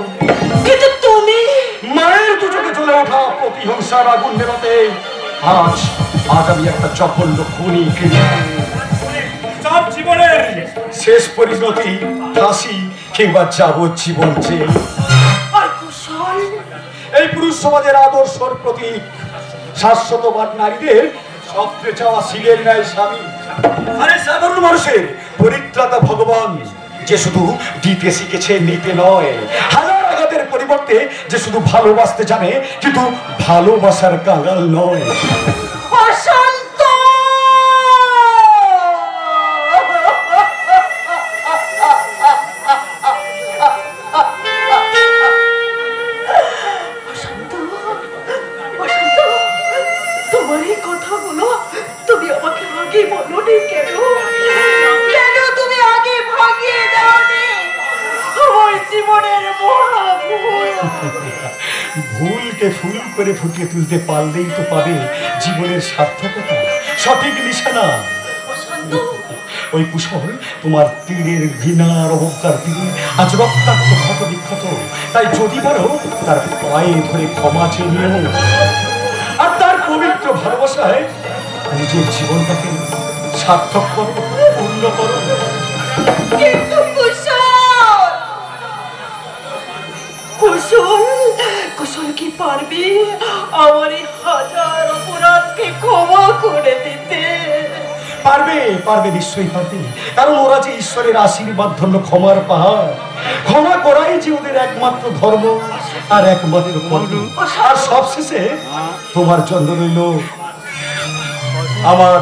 কিন্তু তুমি মায়ের দুচোখে জ্বলে ওঠা প্রতিহিংসার আগুন নেভাতে আজ আমি একটা জঘন্য খুনি তার জীবনের শেষ পরিণতি ফাঁসি কিংবা যাবজ্জীবন জেল। আর কুশল এই পুরুষ সমাজের আদর্শর প্রতীক, শাশ্বতবাদ নারীদের স্বপ্নে চাওয়া শিলের ন্যায় স্বামী, আরে সাধারণ মানুষের পরিত্রাতা ভগবান, যে শুধু দিতে শিখেছে নিতে নয়, হাজার আঘাতের পরিবর্তে যে শুধু ভালোবাসতে জানে কিন্তু ভালোবাসার কাঙাল নয়। অশান্ত, তোমার এই কথাগুলো তুমি আমাকে আগে বলোনি কেন? কেন তুমি আগে ভাগিয়ে দাওনি? আমার জীবনের মহা ভুল। ভুলকে ফুল করে ফুটিয়ে তুলতে পারলেই তো পাবে জীবনের সার্থকতা, সঠিক নিশানা। ওই কুশল তোমার তীরের ঘৃণার অবজ্ঞার তীর আজ রক্তাক্ত ক্ষত বিক্ষত, তাই যদি পারো তার পায়ে ধরে ক্ষমা চেয়ে নিও, আর তার পবিত্র ভালোবাসায় নিজের জীবনটাকে সার্থক করো, পূর্ণ করো। কিন্তু কুশল কি পারবি আমার এই হাজার অপরাধকে ক্ষমা করে দিতে? পারবে, পারবে, নিশ্চয়ই পারবে, কারণ ওরা যে ঈশ্বরের আশীর্বাদ ধন্য ক্ষমার পাহাড়। ক্ষমা করাই যে ওদের একমাত্র ধর্ম আর একমাত্র কর্ম। আর সবশেষে তোমার জন্য রইল আমার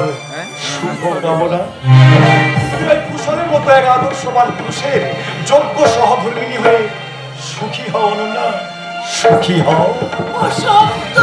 শুভ কামনা। কুশলের মতো এক আদর্শবান পুরুষের যোগ্য সহধর্মিণী হয়ে সুখী হও অনন্যা, সুখী হও। অশান্ত,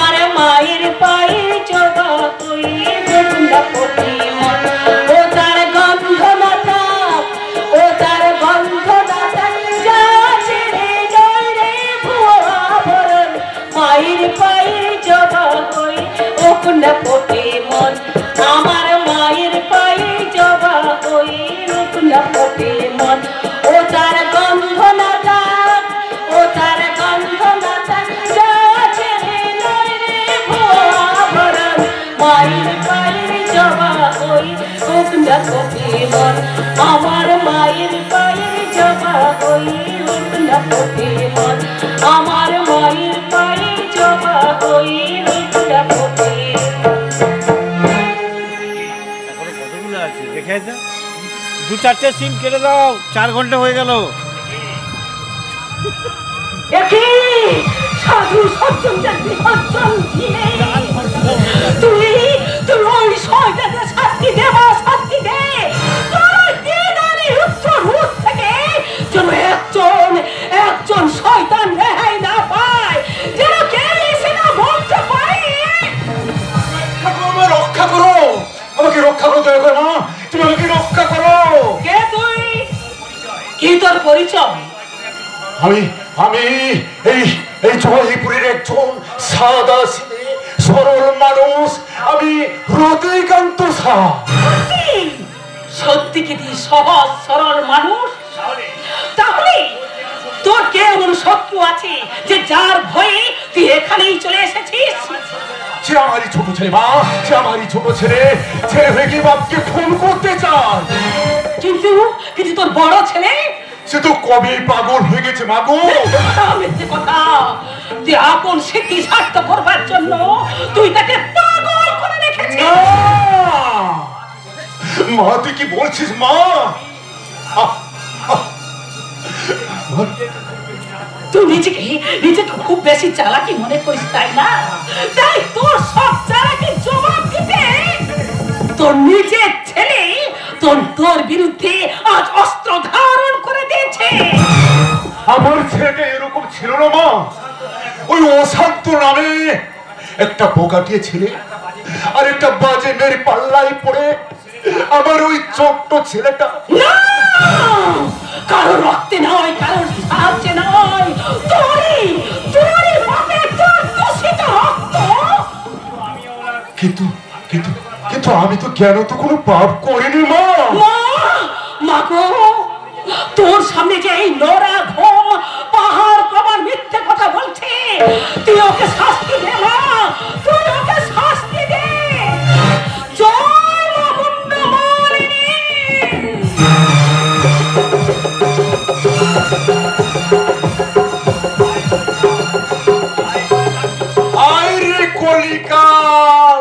আমার মায়ের পায়ে জবা হই উঠল প্রতিমন, আমার মায়ের পায়ে জবা হই। চারটে সিম কেটে দাও, 4 ঘন্টা হয়ে গেল। সাধু সজ্জনদের বিসর্জন দিয়ে তুই ওই শয়তানকে শাস্তি দে, শাস্তি দে। উত্তর রুশ থেকে যেন একজন শয়তান রেহাই না পায়, যেন কেউ এসে না বলতে পারে। রক্ষা করো, আমাকে রক্ষা করো, দয়া করে মা, তুমি আমাকে রক্ষা করো। কে তুই? কি তোর পরিচয়? আমি এই জয়পুরের একজন সাদা সিধে সরল মানুষ। আমি রতিকান্ত সাহা। সত্যি কি তুই সহজ সরল মানুষ? তাহলে তোর কে এমন শত্রু আছে যে যার ভয়ে তুই এখানেই চলে এসেছিস? সে আমারই ছোট ছেলে মা, সে আমারই ছোট ছেলে। ছেলে ভেঙে বাপকে খুন করতে চায়। কিন্তু তোর বড় ছেলে সে তো কবে পাগল হয়ে গেছে মাগো। মিথ্যে কথা। তুই আপন সিদ্ধি সার্থ করবার জন্য তুই তাকে পাগল করে রেখেছিস। মা তুই কি বলছিস মা? তুই নিজেকে খুব বেশি চালাকি মনে করিস, তাই না? তাই তোর সব চালাকি জবাব দিতে তোর নিজের ছেলে তোর বিরুদ্ধে আজ অস্ত্র ধারণ করে দিয়েছে। আমার ছেলেটা এরকম ছিল না মা। ওই অশান্ত নামে একটা বোকাটিয়ে ছেলে আর একটা বাজে মেয়ের পাল্লায় পড়ে আমার ওই ছোট্ট ছেলেটা। কারো রক্তে নয়, কারো সাহায্যে নয়, তোরই বাপের তোর দূষিত রক্ত। কিন্তু আমি তো জ্ঞান তো কোনো পাপ করিনি মা। মা গো, তোর সামনে যে এই নোরা ঘোম পাহাড় প্রমাণ মিথ্যে কথা বলছে, তুই ওকে শাস্তি দে মা, তুই ওকে শাস্তি দে। জয় মা মুন্ডমালিনী। আরে কলিকাল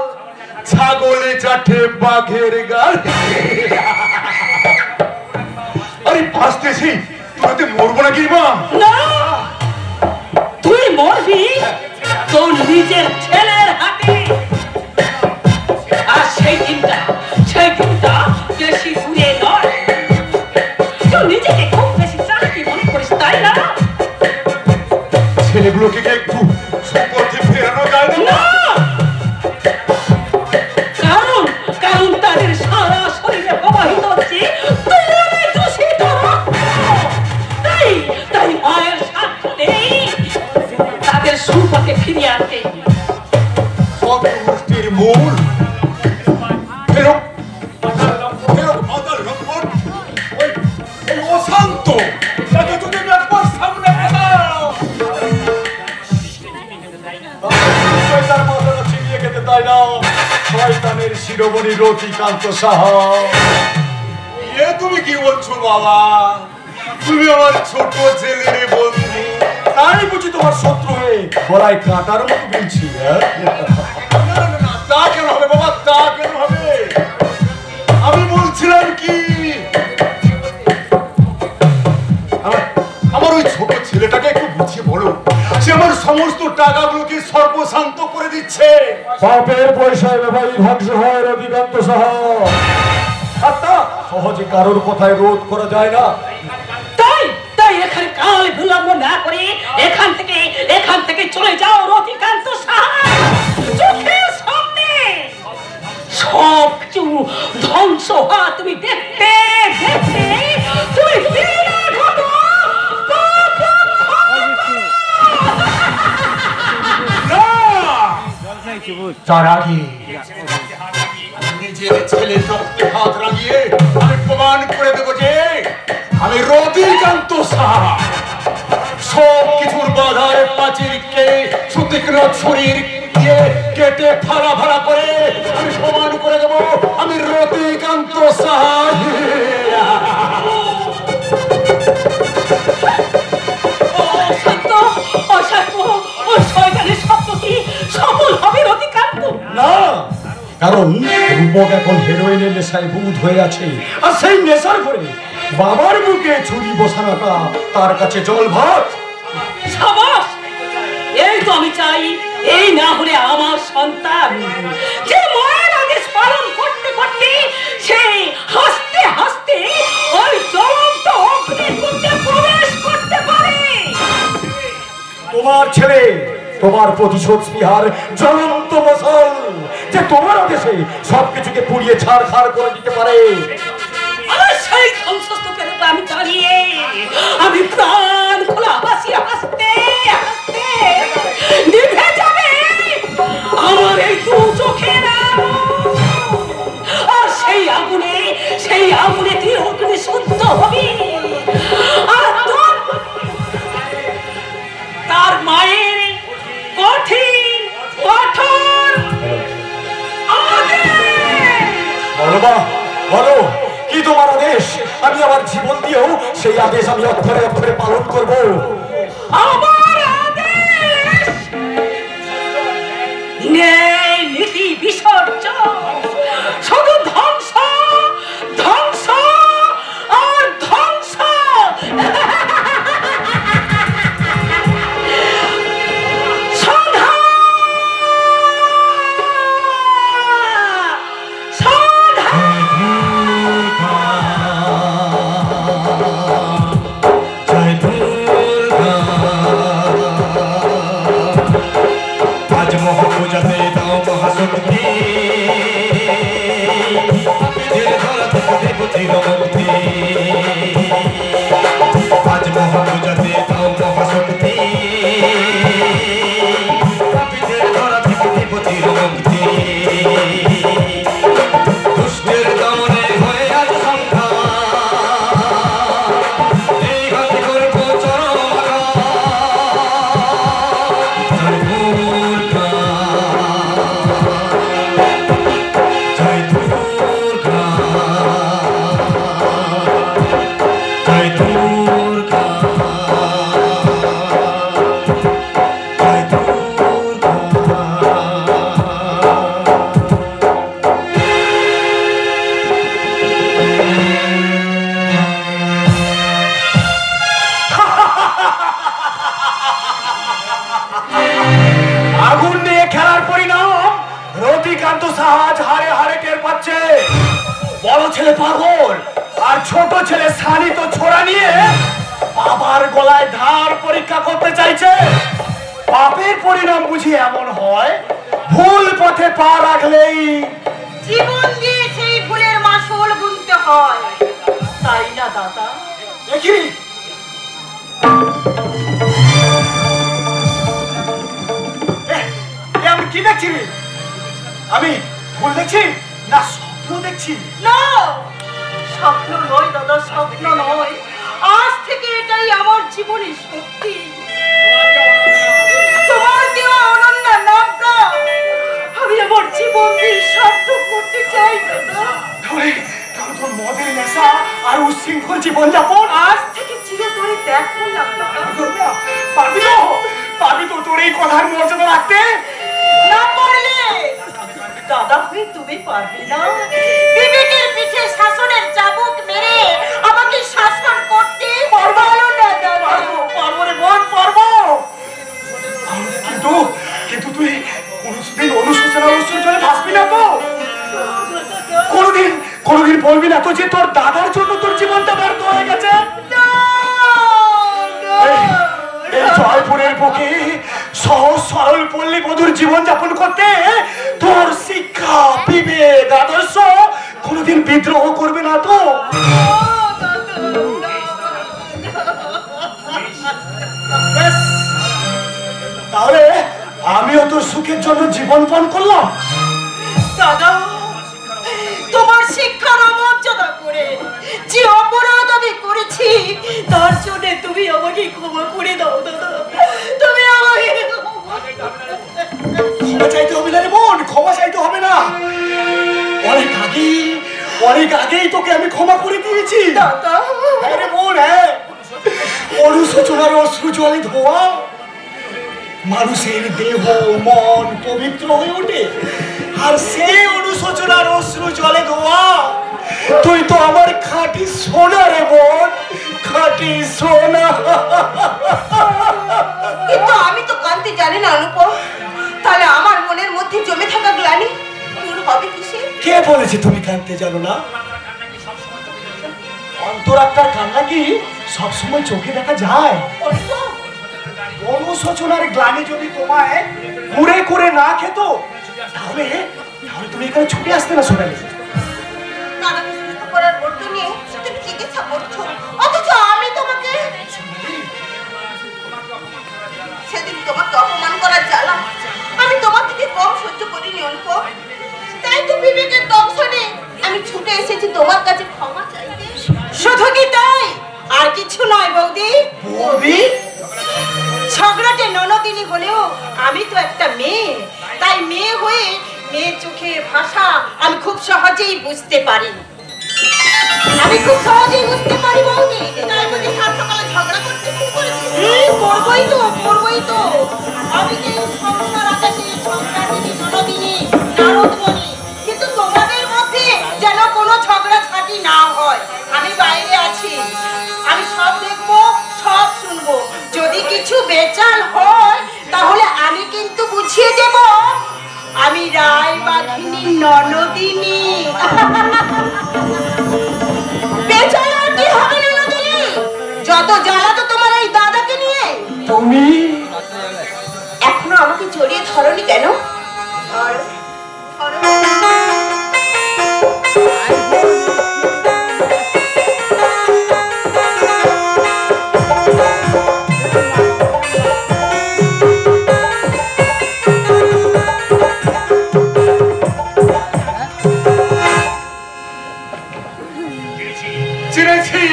ছাগলে চাটে বাঘের গাল। আরে ভাসতেছি, তুই মরবো নাকি মা? না, তুই মরবি তোর নিজের ছেলের হাতে। আর সেই দিনটা বেশি দূরে নয়। তুই নিজেকে খুব বেশি চালাকি মনে করিস, তাই না? ছেলেগুলোকে একটু সম্পত্তি ফেরানো যায় না? কারণ তাদের সারা শরীরে প্রবাহিত হচ্ছে দূষিত রক্ত। তাই মায়ের সাধ্য নেই তাদের সুপথে ফিরিয়ে আনতে। সব গোষ্ঠীর মূল ফেরত মাদার লম্বর ওই অশান্ত তাকে যদি একবার সামনে পেতাম তার মাথাটা ছিনিয়ে খেতে তাই না। শয়তানের শিরোমণি রতিকান্ত সাহা। তুমি কি বলছো বাবা? তুমি আমার ছোট ছেলের বন্ধু, তাই বুঝি তোমার শত্রু হয়ে গলায় কাঁটার মতো বলছি? তা কেন হবে বাবা, তা কেন হবে? আমি বলছিলাম কি আমার ওই ছোট ছেলেটাকে একটু বুঝিয়ে বলো। সে আমার সমস্ত টাকাগুলোকে সর্বশান্ত করে দিচ্ছে। বাপের পয়সায় ব্যবহারী ধ্বংস হয় রতিকান্ত সাহা। আর তা সহজে কারোর কথায় রোধ করা যায় না। তাই এখানে কাল বিলম্ব না করে এখান থেকে চলে যাও রতিকান্ত সাহা। চোখের সামনে সবকিছু ধ্বংস হওয়া তুমি দেখতে তুমি তার আগে নিজের ছেলের রক্তে হাত লাগিয়ে আমি প্রমাণ করে দেবো যে আমি রতিকান্ত সাহা। সব কিছুর বাধার প্রাচীরকে সুতীক্ষ্ণ ছুরির দিয়ে কেটে ফাড়া ফাড়া করে আমি প্রমাণ করে দেবো আমি রতিকান্ত সাহা। শয়তানের স্বপ্ন কি সফল হবে রতিকান্ত? না, কারণ রূপক এখন হেরোইনের নেশায় বুধ হয়ে আছে, আর সেই নেশার করে বাবার বুকে ছুরি বসানোটা তার কাছে জল ভাত। সাবাস, এই তো আমি চাই। এই না হলে আমার সন্তান যে মায়ের আদেশ পালন করতে করতে সেই হাসতে হাসতে ওই জ্বলন্ত অগ্নিকুণ্ডে প্রবেশ করতে পারে। তোমার ছেলে তোমার প্রতিশোধ স্পৃহার জ্বলন্ত মশাল, যে তোমার আদেশে সবকিছুকে পুড়িয়ে ছাড়খাড় করে দিতে পারে। আর সেই ধ্বংসস্তূপের উপর আমি দাঁড়িয়ে আমি প্রাণ খোলা হাসি হাসতে হাসতে নিভে যাবে আমার এই দু চোখের আগুন। আর সেই আগুনে তুই অগ্নি শুদ্ধ হবি। আর তার মায়ের কঠিন কঠোর বলো মা, বলো কি তোমার আদেশ? আমি আমার জীবন দিয়েও সেই আদেশ আমি অক্ষরে অক্ষরে পালন করব। আমার আদেশ ন্যায় নীতি বিসর্জন, শুধু ধ্বংস ধ্বংস আর ধ্বংস। বড় ছেলে পাগল আর ছোট ছেলে সানি তো ছোড়া নিয়ে বাবার গলায় ধার পরীক্ষা করতে চাইছে। পাপের পরিণাম বুঝি এমন হয়, ভুল পথে পা রাখলেই জীবন দিয়ে সেই ভুলের মাসুল গুনতে হয়, তাই না দাদা? দেখি আমি কি দেখছি? আমি ভুল দেখছি না স্বপ্ন দেখছি? না, স্বপ্ন নয় দাদা, স্বপ্ন নয়। আজ থেকে এটাই আমার জীবনের সত্যি। তোমার দেওয়া অনন্য নামটা আমি আমার জীবন দিয়ে সার্থক করতে চাই দাদা। তোর মদের নেশা আর উচ্ছৃঙ্খল জীবনযাপন আজ থেকে চিরতরে ত্যাগ করলাম দাদা। পারবি তো তোর এই কথার মর্যাদা রাখতে? না পারলে দাদা হয়ে তুমি পারবে না। বিবেকের পিঠে শাসনের চাবুক মেরে আমাকে শাসন করতে পারবো না দাদা। পারবো রে বোন, পারবো। কিন্তু তুই কোনদিন অনুশোচনা অশ্রুর জলে ভাসবি না তো? কোনদিন বলবি না তো যে তোর দাদার জন্য তোর জীবনটা ব্যর্থ হয়ে গেছে? এই জয়পুরের বুকে সহজ সরল পল্লী বধুর জীবন যাপন করতে তোর শিক্ষা বিবেক আদর্শ কোনদিন বিদ্রোহ করবে না তো? তাহলে আমিও তোর সুখের জন্য জীবন পান করলাম। দাদা, তোমার শিক্ষার অমর্যাদা করে যে অপরাধ আমি করেছি তার জন্য তুমি আমাকে ক্ষমা করে দাও দাদা। তুমি আমাকে ক্ষমা চাইতে হবে না রে বোন, ক্ষমা চাইতে হবে না। অনেক আগেই তোকে আমি ক্ষমা করে দিয়েছি দাদা। আরে বোন, হ্যাঁ, অনুশোচনার অশ্রু জলে ধোয়া মানুষের দেহ মন পবিত্র হয়ে ওঠে আর সেই অনুশোচনার অশ্রু জলে ধোয়া তুই তো আমার খাঁটি সোনা রে বোন, খাঁটি সোনা। কিন্তু আমি তো কাঁদতে জানি না অনুপম, তাহলে আমার মনের মধ্যে জমে থাকা গ্লানি দূর হবে কিসে? কে বলেছে তুমি কাঁদতে জানো না? অন্তরাত্মার কান্না কি সবসময় চোখে দেখা যায়? অনুপম, অনুশোচনার গ্লানি যদি তোমায় কুরে কুরে না খেত তাহলে তুমি এখানে ছুটে আসতে না সোনালি। দাদাকে সুস্থ করার বর্ত নিয়ে তুমি চিকিৎসা করছো, অথচ আমি তোমাকে সেদিন তোমাকে অপমান করার জ্বালা আমি তোমার থেকে কম সহ্য করিনি অনুপম। তাই তো বিবেকের দংশনে আমি ছুটে এসেছি তোমার কাছে ক্ষমা চাইতে। শুধু কি তাই, আর কিছু নয় বৌদি। বৌদি? ঝগড়াটে ননদিনী হলেও আমি তো একটা মেয়ে, তাই মেয়ে হয়ে মেয়ের চোখের ভাষা আমি খুব সহজেই বুঝতে পারি। বৌদি, তাই বুঝি সাত সকালে ঝগড়া করতে শুরু করেছি? করবই তো। আমি যে সংসার আকাশে ঝগড়াটে ননদিনী নারদ বনি, কিন্তু তোমাদের মধ্যে যেন কোনো ঝগড়া ছাটি না হয়। আমি বাইরে আছি, আমি সব দেখবো, সব শুনবো। যদি কিছু বেচাল হয় তাহলে আমি কিন্তু বুঝিয়ে দেব আমি রায় বাঘিনী ননদিনী। বেচাল আর কি হবে ননদিনী? যত জ্বালা তো তোমার এই দাদাকে নিয়ে। তুমি এখনো আমাকে জড়িয়ে ধরনি কেন? চিনেছি,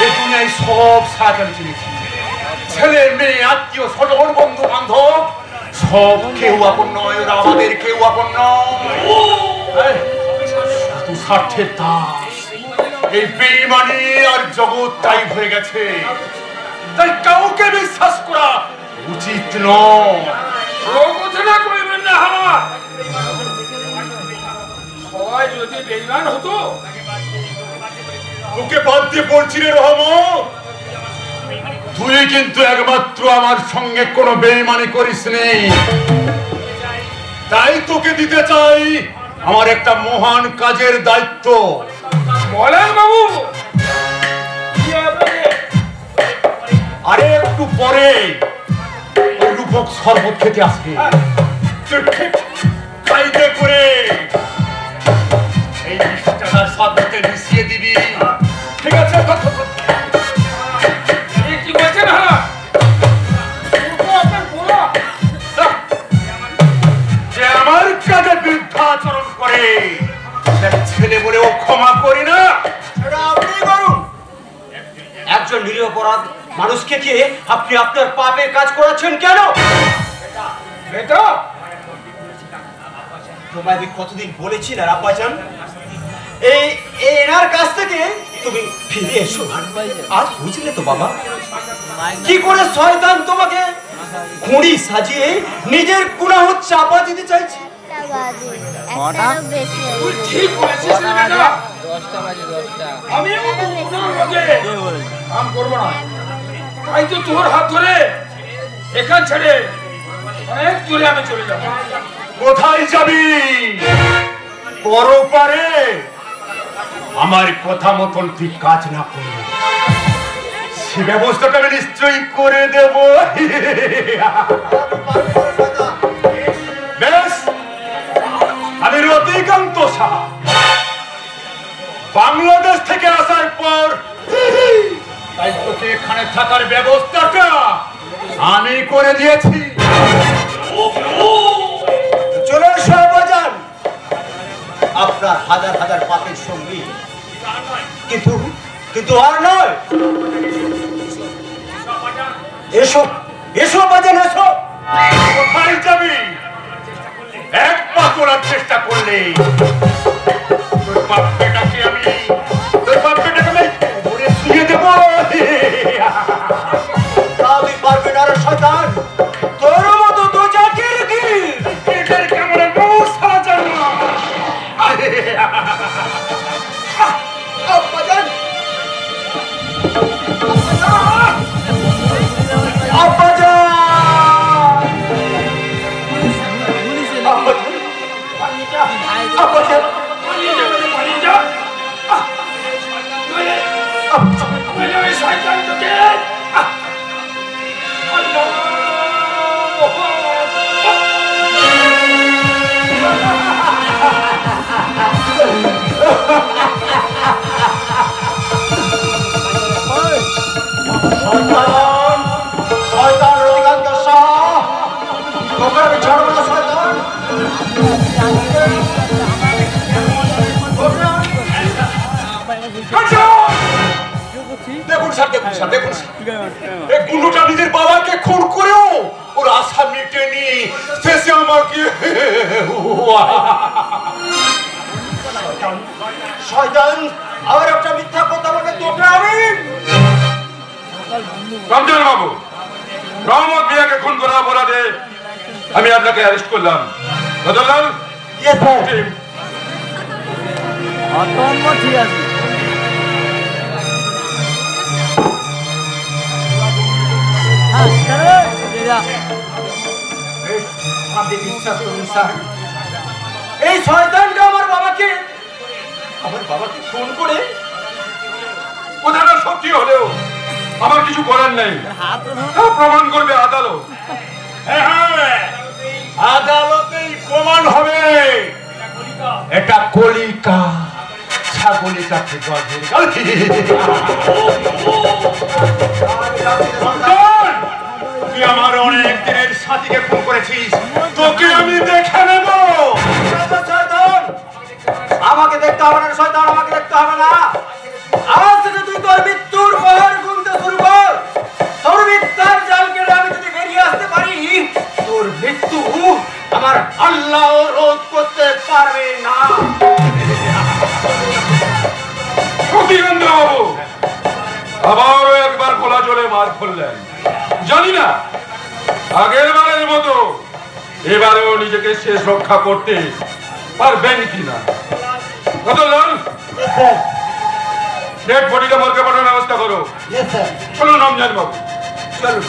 এ দুনিয়ায় সব সাজ আমি চিনেছি। ছেলে মেয়ে আত্মীয় স্বজন বন্ধু বান্ধব সব কেউ আপন নয়, ওরা আমাদের কেউ আপন নয়। শুধু স্বার্থের দাস এই বেঈমানি আর জগৎ তাই হয়ে গেছে। তাই কাউকে বিশ্বাস করা উচিত নয়। ও কথা না কইবেন না হামা। সবাই যদি বেঈমান হতো, তোকে বাদ দিয়ে পড়ছি রে রহমত। তুই কিন্তু একমাত্র আমার সঙ্গে কোনো বেঈমানি করিস নি, তাই তোকে দিতে চাই আমার একটা মহান কাজের দায়িত্ব। বলেন বাবু। আরে একটু পরে ওই রূপক শরবত খেতে আসবে, কাইদে করে এই 20 টাকার শরবতে মিশিয়ে দিবি, ঠিক আছে? কি বলছেন হারা? যে আমার কাজে বৃদ্ধাচরণ করে সে ছেলে বলেও ক্ষমা করি না। আপনি করুন। একজন নিরপরাধ মানুষকে কি আপনি আপনার পাপের কাজ করাচ্ছেন কেন? বেটা, তোমায় আমি কতদিন বলেছি না আব্বাজান, এই এনার কাছ থেকে তুমি ফিরে এসো। আজ বুঝলে তো বাবা কি করে শয়তান তোমাকে ঘুড়ি সাজিয়ে নিজের গুনাহ চাপা দিতে চাইছে। তুই ঠিক বলেছিস রে বেটা। আমি ওনার লগে কাম করবো না, তাই তো তোর হাত ধরে এখান ছেড়ে অনেক দূরে আমি চলে যাবো। কোথায় যাবি? পরপারে আমার কথা মতন তুই কাজ না করলে সে ব্যবস্থাটা আমি নিশ্চয়ই করে দেব। বেশ, আমি রতিকান্ত সাহা বাংলাদেশ থেকে আসার পর তাই তোকে এখানে থাকার ব্যবস্থাটা আমি করে দিয়েছি। চলে এসো আব্বাজান, আপনার হাজার হাজার পাপের সঙ্গী, কিন্তু কিন্তু আর নয়। এসো এসো আব্বাজান, এসো। কোথায় যাবি? এক পা তোলার চেষ্টা করলে তোর বাপ বেটাকে আমি কবরে শুয়ে দেব। তা তুই পারবে না রে শয়তান, তোর মতো দু চাকির কি এটার কেমন মশা দেখুন স্যার, দেখুন স্যার, দেখুন স্যার, এই গুন্ডুটা নিজের বাবাকে খুন করেও ওর আশা মেটেনি, শেষে আমাকে শয়তান আবার একটা মিথ্যা কথা বলে তোকে আমি রমজান বাবু, রহমত মিয়াকে খুন করার অপরাধে আমি আপনাকে অ্যারেস্ট করলাম। বদলাল ঠিক আছে। বিশ্বাস করুন স্যার, এই শয়তানটা আমার বাবাকে খুন করে কথাটা সত্যি হলেও আমার কিছু করার নেই, তা প্রমাণ করবে আদালত। আদালতেই প্রমাণ হবে এটা কলিকা ছাগলিকা থেকে তুই আমার অনেক দিনের সাথীকে খুন করেছিস, তোকে আমি দেখে নেব। আমাকে দেখতে হবে না শয়তান, আমাকে দেখতে হবে না। আজ থেকে তুই তোর মৃত্যুর পাহাড় গুনতে শুরু কর। তোর মিথ্যার জাল কেটে আমি যদি বেরিয়ে আসতে পারি, তোর মৃত্যু আমার আল্লাহ রোধ করতে পারবে না। প্রতিবন্ধ বাবু আবারও একবার খোলা জলে মার খুললেন। জানি না আগের বারের মতো এবারেও নিজেকে শেষ রক্ষা করতে পারবেন কিনা। বদলাল ডেড বডিটা মর্গে পাঠানোর ব্যবস্থা করো। চলুন রমজান বাবু, চলুন।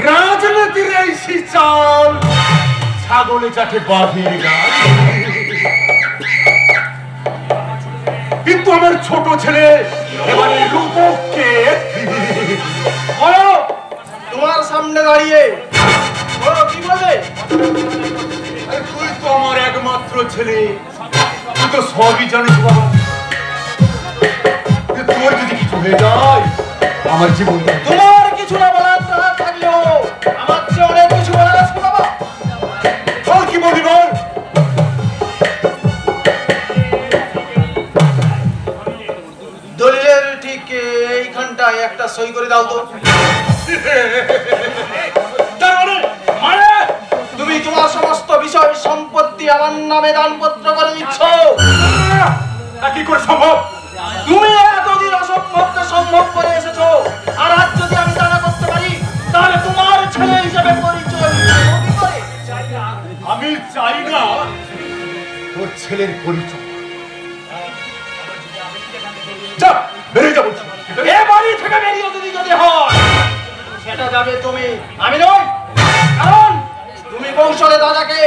রাজনীতির এই চাল ছাগলে চাটে বাঘের গান, কিন্তু আমার ছোট ছেলে এবারে রূপককে তোমার সামনে দাঁড়িয়ে কি বলবে? তুই তো আমার একমাত্র ছেলে, তুই তো সবই জানিস বাবা। তোর যদি কিছু হয়ে যায় আমার জীবন, তোমার কিছু না বলার থাকলেও আমার চেয়ে অনেক কিছু বলার আছে বাবা। বল কি বলবি বল। দলিলের ঠিক এইখানটায় একটা সই করে দাও তো। তুমি তোমার সমস্ত বিষয় সম্পত্তি আমার নামে দানপত্র করে দিচ্ছ। কি করে সম্ভব? তুমি এতদিন অসম্ভবকে সম্ভব করে এসেছো, আর আজ যদি আমি দানা করতে পারি তাহলে তোমার ছেলে হিসেবে পরিচয় কি করে? আমি চাই না তোর ছেলের পরিচয়। যা বেরিয়ে যাবো। এ বাড়ি থেকে বেরিয়ে যদি হয় সেটা যাবে তুমি, আমি নই। কারণ তুমি কৌশলে দাদাকে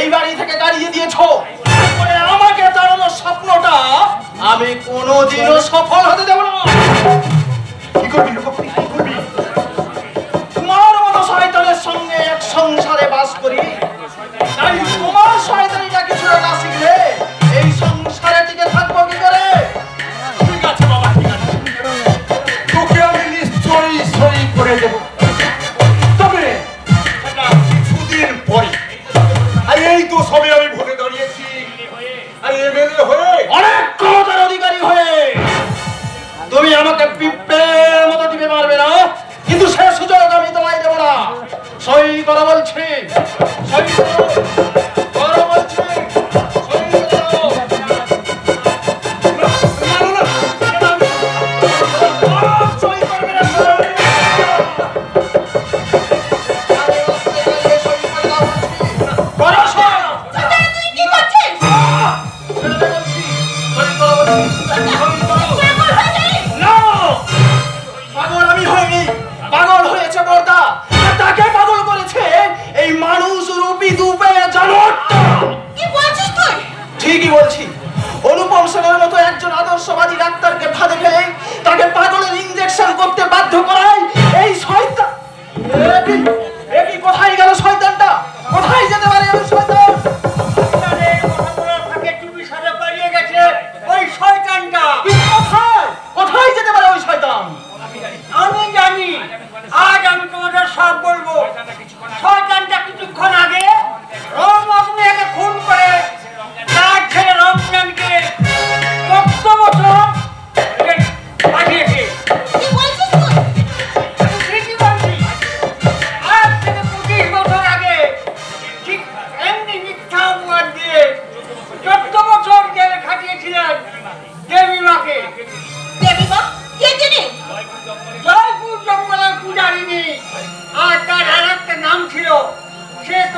এই বাড়ি থেকে তাড়িয়ে দিয়েছো, তারপরে আমাকে তাড়ানোর স্বপ্নটা আমি কোনোদিনও সফল হতে দেব না। কি করবি? কি করবি? তোমার মতো শয়তানের সঙ্গে এক সংসারে বাস করি, তাই তোমার শয়তানিটা কিছুটা না শিখলে এই সংসারে টিকে থাকবো কি করে? ঠিক আছে বাবা, ঠিক আছে, তোকে আমি নিশ্চয়ই সই করে দেব, তবে সেটা কিছুদিন পরে। আর এই তো সবে আমি ভোটে দাঁড়িয়েছি, আর এমএলএ হয়ে অনেক ক্ষমতার অধিকারী হয়ে তুমি আমাকে পিঁপড়ের মতো টিপে মারবে না, কিন্তু সে সুযোগ আমি তোমায় দেব না। সই করা বলছি, সই করো বলছি, সই করো। সই করবে না, সই।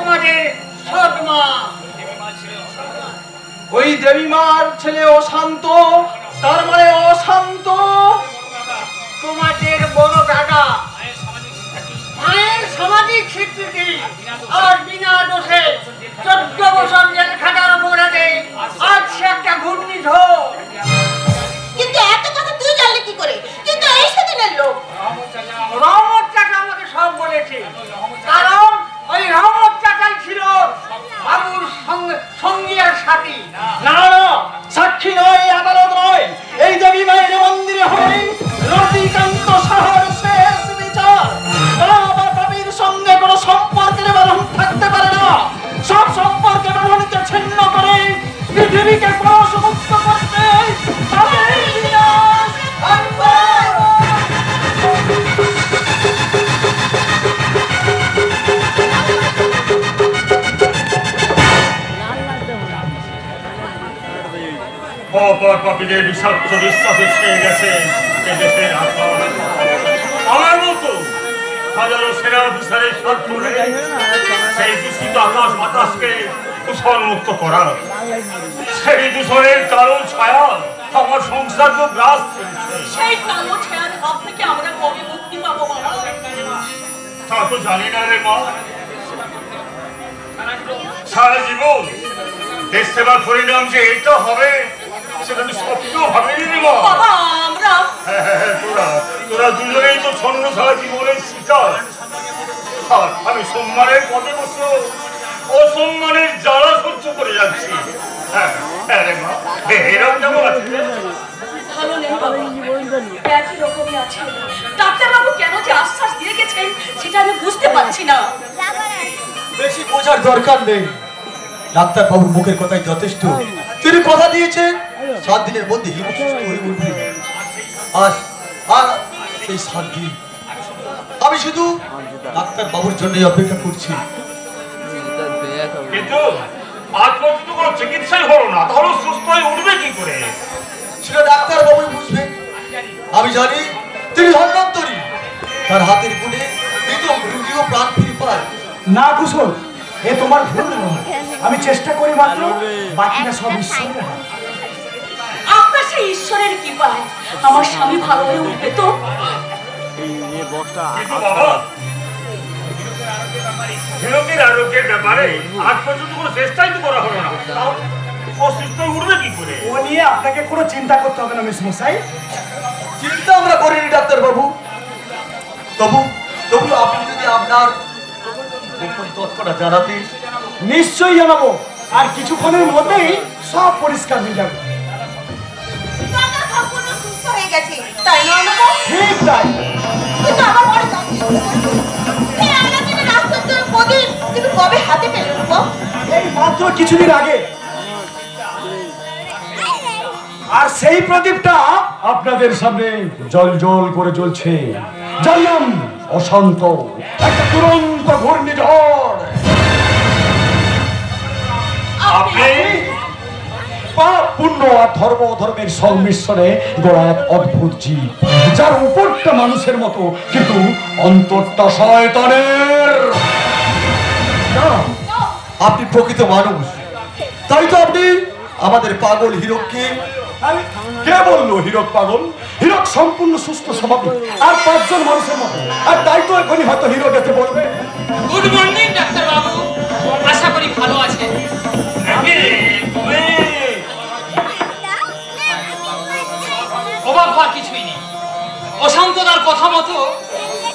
তোমাদের সৎ মা। ওই দেবীমার ছেলে অশান্ত, তার মানে অশান্ত। তোমাদের বড় দাদা মায়ের সমাধি স্বীকৃতি আর বিনা দোষে 14 বছর জেল খাটার অপরাধে আজ সে একটা ঘূর্ণিঝড়। কিন্তু এত কথা তুই জানলি কি করে? কিন্তু এই সেদিনের লোক রহমত চাচা আমাকে সব বলেছে, কারণ ওই রহমত চাচাই ছিল বাবুর সঙ্গী আর সাথী। না না, সাক্ষী নয়, আদালত নয়, এই দেবী মায়ের মন্দিরে হবে রতিকান্ত সাহার শেষ বিচার। বাবা বাবির সঙ্গে কোনো সম্পর্কের বাঁধন থাকতে পারে না। সব সম্পর্কের বাঁধনকে ছিন্ন করে পৃথিবীকে কলসমুক্ত করতে তাদের বিনাশ আনবে। পাপীদের বিষাক্ত বিশ্বাসে ছেয়ে গেছে এদেশের আত্মা। আমার মতো হাজারো সেনা অফিসারের স্বার্থ নেই সেই দূষিত আকাশ বাতাসকে দূষণ মুক্ত করা। সেই দূষণের কালো ছায়া আমার সংসারকে গ্রাস করেছে। সেই কালো ছায়ার হাত থেকে আমরা কবে মুক্তি পাবো বাবা? তা তো জানি না রে মা। সারা জীবন দেশ সেবার পরিণাম যে এটা হবে সেটা তো স্বপ্নেও ভাবেনি রে মা। বাবা আমরা তোরা দুজনেই তো ছন্ন ছাড়া জীবনের শিকার। আর আমি সম্মানের পথে বসে অসম্মানের জ্বালা সহ্য করে যাচ্ছি। হ্যাঁ রে মা, এরকম কেমন আছে? ভালো নেই বাবা, একই রকমই আছে। ডাক্তারবাবু কেন যে আশ্বাস দিয়ে গেছেন সেটা আমি বুঝতে পারছি না। বেশি বোঝার দরকার নেই, ডাক্তার বাবুর মুখের কথাই যথেষ্ট। তিনি কথা দিয়েছেন 7 দিনের মধ্যে হিরো সুস্থ হয়ে উঠবে। আর আর সেই 7 দিন আমি শুধু ডাক্তার বাবুর জন্যই অপেক্ষা করছি। কিন্তু আজ পর্যন্ত কোনো চিকিৎসাই হলো না, তাহলে সুস্থ হয়ে উঠবে কি করে? সেটা ডাক্তার বাবুই বুঝবেন। আমি জানি তিনি ধন্বন্তরী, তার হাতের গুণে মৃত রোগীও প্রাণ ফিরে পায়। না কুশল, এ তোমার ভুল নয়। আমি চেষ্টা করি মাত্র, বাকিটা সব ঈশ্বরের হাতে। আপনার সেই ঈশ্বরের কৃপায় আমার স্বামী ভালো হয়ে উঠবে তো? কিন্তু বাবা, হিরোকের আরোগ্যের ব্যাপারে আজ পর্যন্ত কোনো চেষ্টাই তো করা হলো না, অসুস্থ উঠবে কি করে? ও নিয়ে আপনাকে কোনো চিন্তা করতে হবে না মেসমশাই। চিন্তা আমরা করিনি ডাক্তার বাবু। তবু তবু আপনি যদি আপনার গোপন তথ্যটা জানাতেন। নিশ্চয়ই জানাবো, আর কিছুক্ষণের মধ্যেই সব পরিষ্কার হয়ে যাবে। দাদা সম্পূর্ণ সুস্থ হয়ে গেছে, তাই না অনুপম? ঠিক তাই। কিন্তু আমার বড় এই আনাদিনের রাস্তার প্রদীপ তুমি কবে হাতে পেলে অনুপম? এই মাত্র কিছুদিন আগে। আর সেই প্রদীপটা আপনাদের সামনে জল জল করে জ্বলছে। যার নাম অশান্ত, একটা দুরন্ত ঘূর্ণিঝড়। আপনি পাপ পুণ্য আর ধর্ম অধর্মের সংমিশ্রণে গড়া এক অদ্ভুত জীব, যার উপরটা মানুষের মতো কিন্তু অন্তরটা শয়তানের। না, আপনি প্রকৃত মানুষ, তাই তো আপনি আমাদের পাগল হিরককে। কে বললো হীরক পাগল? হীরক সম্পূর্ণ সুস্থ স্বাভাবিক আর 5 জন মানুষের মতো। আর তাই তো এখনই হয়তো হীরক এতে বলবে। গুড মর্নিং ডাক্তার বাবু, আশা করি ভালো আছেন। অবাক হওয়ার কিছুই নেই। অশান্তদার কথা মতো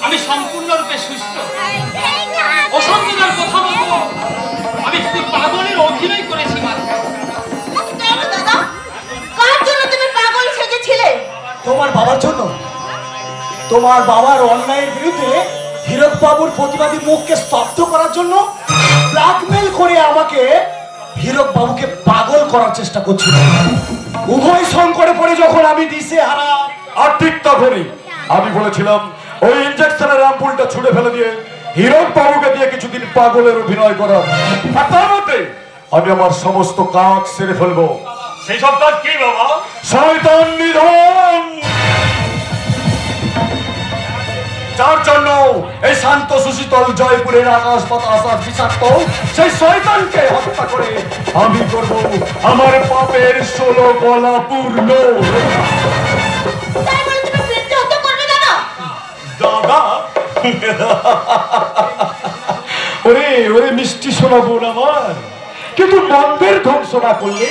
আমি সম্পূর্ণরূপে সুস্থ। অশান্তদার কথা মতো আমি শুধু পাগলের অভিনয় করেছি মাত্র। কেন দাদা? কার জন্য তুমি পাগল সেজেছিলে? তোমার বাবার জন্য। তোমার বাবার অন্যায়ের বিরুদ্ধে হীরক বাবুর প্রতিবাদী মুখকে স্তব্ধ করার জন্য ব্ল্যাকমেল করে আমাকে হীরক বাবুকে পাগল করার চেষ্টা করছিল। উভয় সংকটে পড়ে যখন আমি দিশে হারা, আর ঠিক তখনই আমি বলেছিলাম ওই ইনজেকশনের অ্যাম্পুলটা ছুঁড়ে ফেলে দিয়ে হীরক বাবুকে দিয়ে কিছুদিন পাগলের অভিনয় করার। আর তার মধ্যে আমি আমার সমস্ত কাজ সেরে ফেলবো। সেই সব কাজ কি বাবা? শয়তান নিধন। যার জন্য এই শান্ত সুশীতল জয়পুরের আকাশ বাতাস আর বিষাক্ত সেই শয়তানকে হত্যা করে আমি করব আমার পাপের 16 গলা পূর্ণ। তাই বলে তুমি বৃদ্ধ হত্যা করবে দাদা? দাদা ওরে ওরে মিষ্টি শোনা বোন আমার, কিন্তু মন্দের ধ্বংস না করলে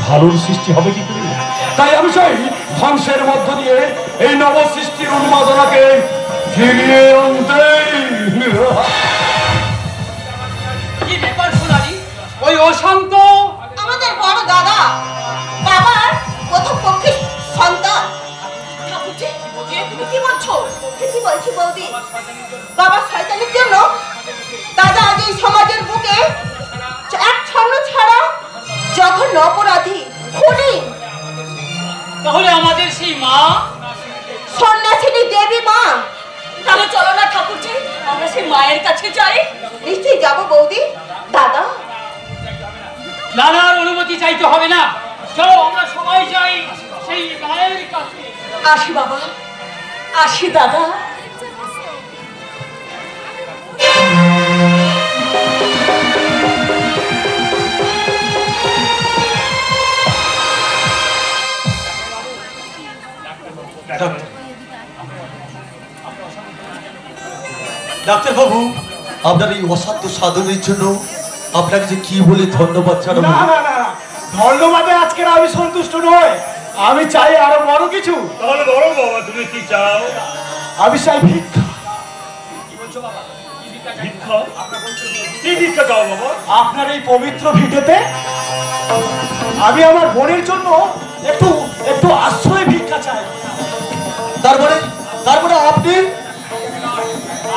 ভালোর সৃষ্টি হবে কি করে? তাই আমি চাই ধ্বংসের মধ্য দিয়ে এই নব সৃষ্টির উন্মাদনাকে ফিরিয়ে আনতে। কি ব্যাপার সোনালি? ওই অশান্ত আমাদের বড় দাদা বাবার প্রথম পক্ষের সন্তান। ঠাকুরজি, তুমি কি বলছো? ঠিকই বলছি বৌদি। বাবা শয়তানের জন্য দাদা আজ এই সমাজের বুকে এক ছন্ন ছাড়া জঘন্য অপরাধী, খুনি। তাহলে আমাদের সেই মা সন্ন্যাসিনী দেবী মা। তাহলে চলো না ঠাকুরজি, আমরা সেই মায়ের কাছে যাই। নিশ্চয়ই যাবো বৌদি। দাদা, নানার অনুমতি চাইতে হবে না, চলো আমরা সবাই যাই সেই মায়ের কাছে। আসি বাবা, আসি দাদা। ডাক্তারবাবু, আপনার এই অসাধ্য সাধনের জন্য আপনাকে যে কি বলে ধন্যবাদ জানাবো। না না না, ধন্যবাদে আজকের আমি সন্তুষ্ট নই, আমি চাই আরো বড় কিছু। তাহলে বড় বাবা, তুমি কি চাও? আমি চাই ভিক্ষা। ভিক্ষা? কি ভিক্ষা চাও বাবা? আপনার এই পবিত্র ভিটেতে আমি আমার বোনের জন্য একটু একটু আশ্রয় ভিক্ষা চাই। তারপরে আপনি?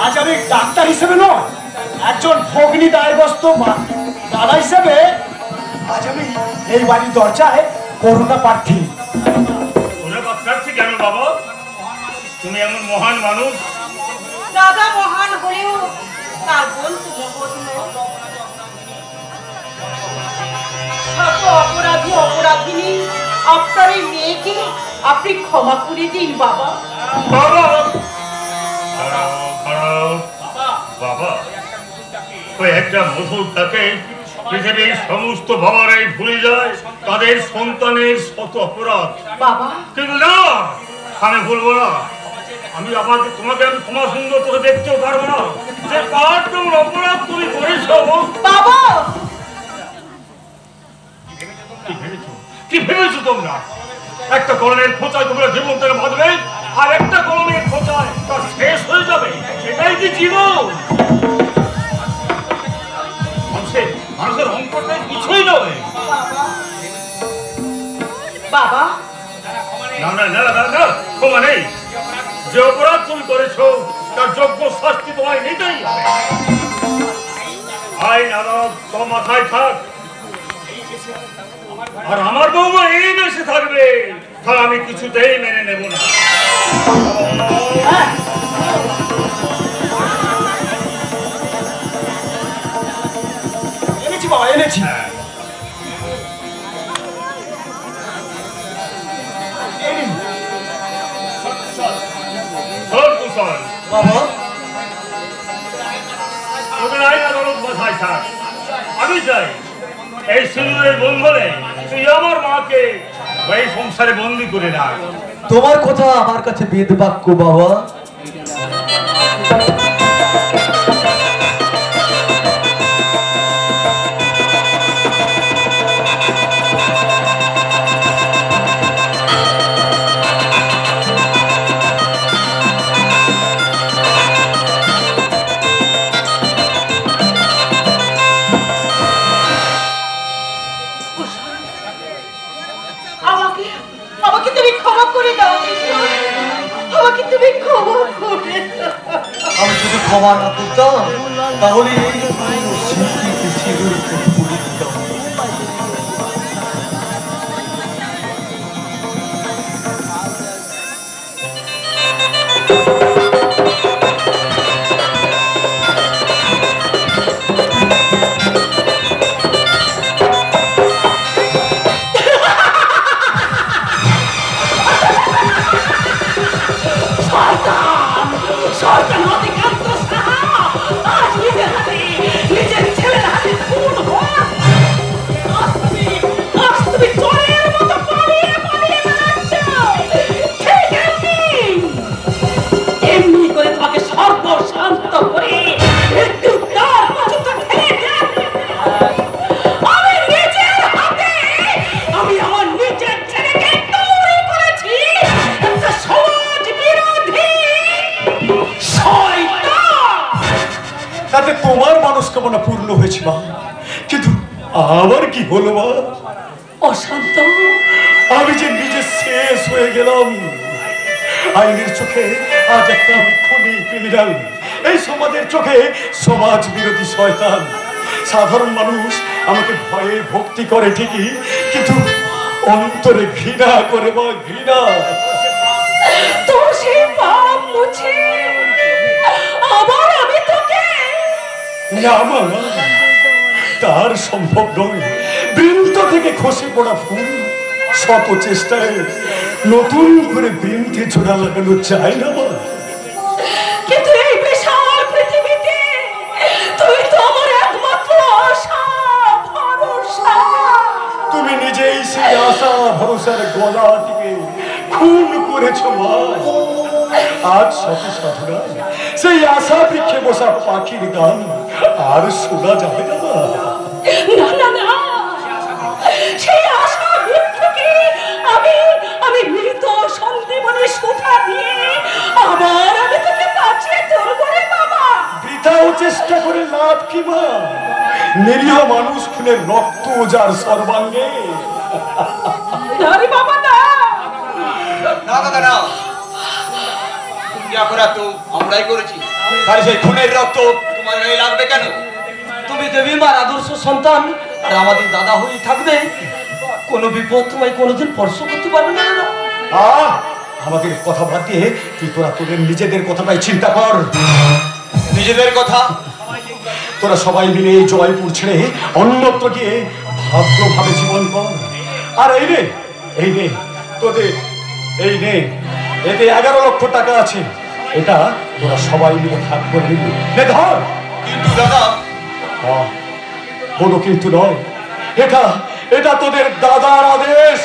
আজ আমি ডাক্তার হিসেবে নয়, একজন ভগ্নী দায়গ্রস্ত দাদা হিসেবে আজ আমি এই বাড়ির দরজায় করুণা প্রার্থী। ওরা বাচ্চাচ্ছি কেন বাবা? তুমি এমন মহান মানুষ। দাদা মহান হলেও তার বোন তো মহৎ নয়। শত অপরাধী অপরাধিনী আপনার এই মেয়েকে আপনি ক্ষমা করে দিন বাবা। বাবা বাবা, ওই একটা মধুর তাকে পৃথিবীর সমস্ত বাবারাই ভুলে যায় তাদের সন্তানের শত অপরাধ। বাবা, কিন্তু না, আমি ভুলবো না। আমি তোমাকে আমি ক্ষমা সুন্দর করে দেখতেও পারবো না যে পাপ তোমার অপরাধ তুমি করেছো। বাবা, কি ভেবেছো তোমরা? একটা কলমের খোঁচায় তোমরা জীবন থেকে বাঁধবে, আর একটা কলমের খোঁচায় তার শেষ হয়ে যাবে। এটাই কি জীবন? মানুষের অঙ্কটা কিছুই নয় বাবা। না না না না না, ক্ষমা নেই। যে অপরাধ তুমি করেছো তার যোগ্য শাস্তি তোমায় নিতেই হবে। আইন আদালত তোমার মাথায় থাক। আর আমার বৌমা এই দেশে থাকবে, তাহলে আমি কিছুতেই মেনে নেব না। এনেছি বাবা, এনেছি। বাবা, তোদের আইন আদালত মাথায় থাক। আমি চাই এই সিঁদুরের বন্ধনে তুই আমার মাকে এই সংসারে বন্দি করে রাখ। তোমার কথা আমার কাছে বেদ বাক্য বাবা। আমাকে তুমি ক্ষমা করে দাও, আমাকে তুমি ক্ষমা করে দাও। আমি যদি ক্ষমা না করতাম তাহলে এই স্মৃতিকে সিঁদুরকে পুড়ে দিতাম। তোমার মনস্কামনা পূর্ণ হয়েছে মা, কিন্তু আমার কি হলো মা? অশান্ত, আমি যে নিজে শেষ হয়ে গেলাম। আইনের চোখে আজ একটা আমি খুনি, ক্রিমিনাল। এই সমাজের চোখে সমাজ বিরোধী শয়তান। সাধারণ মানুষ আমাকে ভয়ে ভক্তি করে ঠিকই, কিন্তু অন্তরে ঘৃণা করে মা, ঘৃণা। তোর সেই পাপ মুছে আবার আমি তোকে না মা, তার সম্ভব নয়। বৃন্ত থেকে খসে পড়া ফুল শত চেষ্টায় নতুন করে বৃন্তে জোড়া লাগানো যায় না মা। কিন্তু এই বিশাল পৃথিবীতে তুই তো আমার একমাত্র আশা ভরসা। তুমি নিজেই সেই আশা ভরসার গলাটিকে খুন করেছো মা। আজ শত সাধনা সেই আশা বৃক্ষে বসা পাখির গান আর শোনা যাবে না মা। না না না, সেই আশা বৃক্ষকে আমি মৃত সন্দীপনের সুধা দিয়ে আবার আমি তোকে বাঁচিয়ে তুলব রে বাবা। বৃথাও চেষ্টা করে লাভ কি মা? নিরীহ মানুষ খুনের রক্ত যার সর্বাঙ্গে। না রে বাবা না। না দাদা না, তুমি যা করা তো আমরাই করেছি, তাই সেই খুনের রক্ত তোমার গায়ে লাগবে কেন? তুমি দেবী মার আদর্শ সন্তান আর আমাদের দাদা হয়ে থাকবে। কোনো বিপদ তোমায় কোনোদিন স্পর্শ করতে পারবে না দাদা। আমাদের কথা বাদ দিয়ে তুই তোদের নিজেদের কথাটাই চিন্তা কর। নিজেদের কথা? তোরা সবাই মিলে এই জয়পুর ছেড়ে অন্যত্র গিয়ে ভাগ্যভাবে জীবন কর। আর এই নে তোদের, এই নে, এতে 11 লক্ষ টাকা আছে। এটা তোরা সবাই মিলে ভাগ করে নিবি। নে ধর। কিন্তু দাদা, কোনো কিন্তু নয়, এটা তোদের দাদার আদেশ।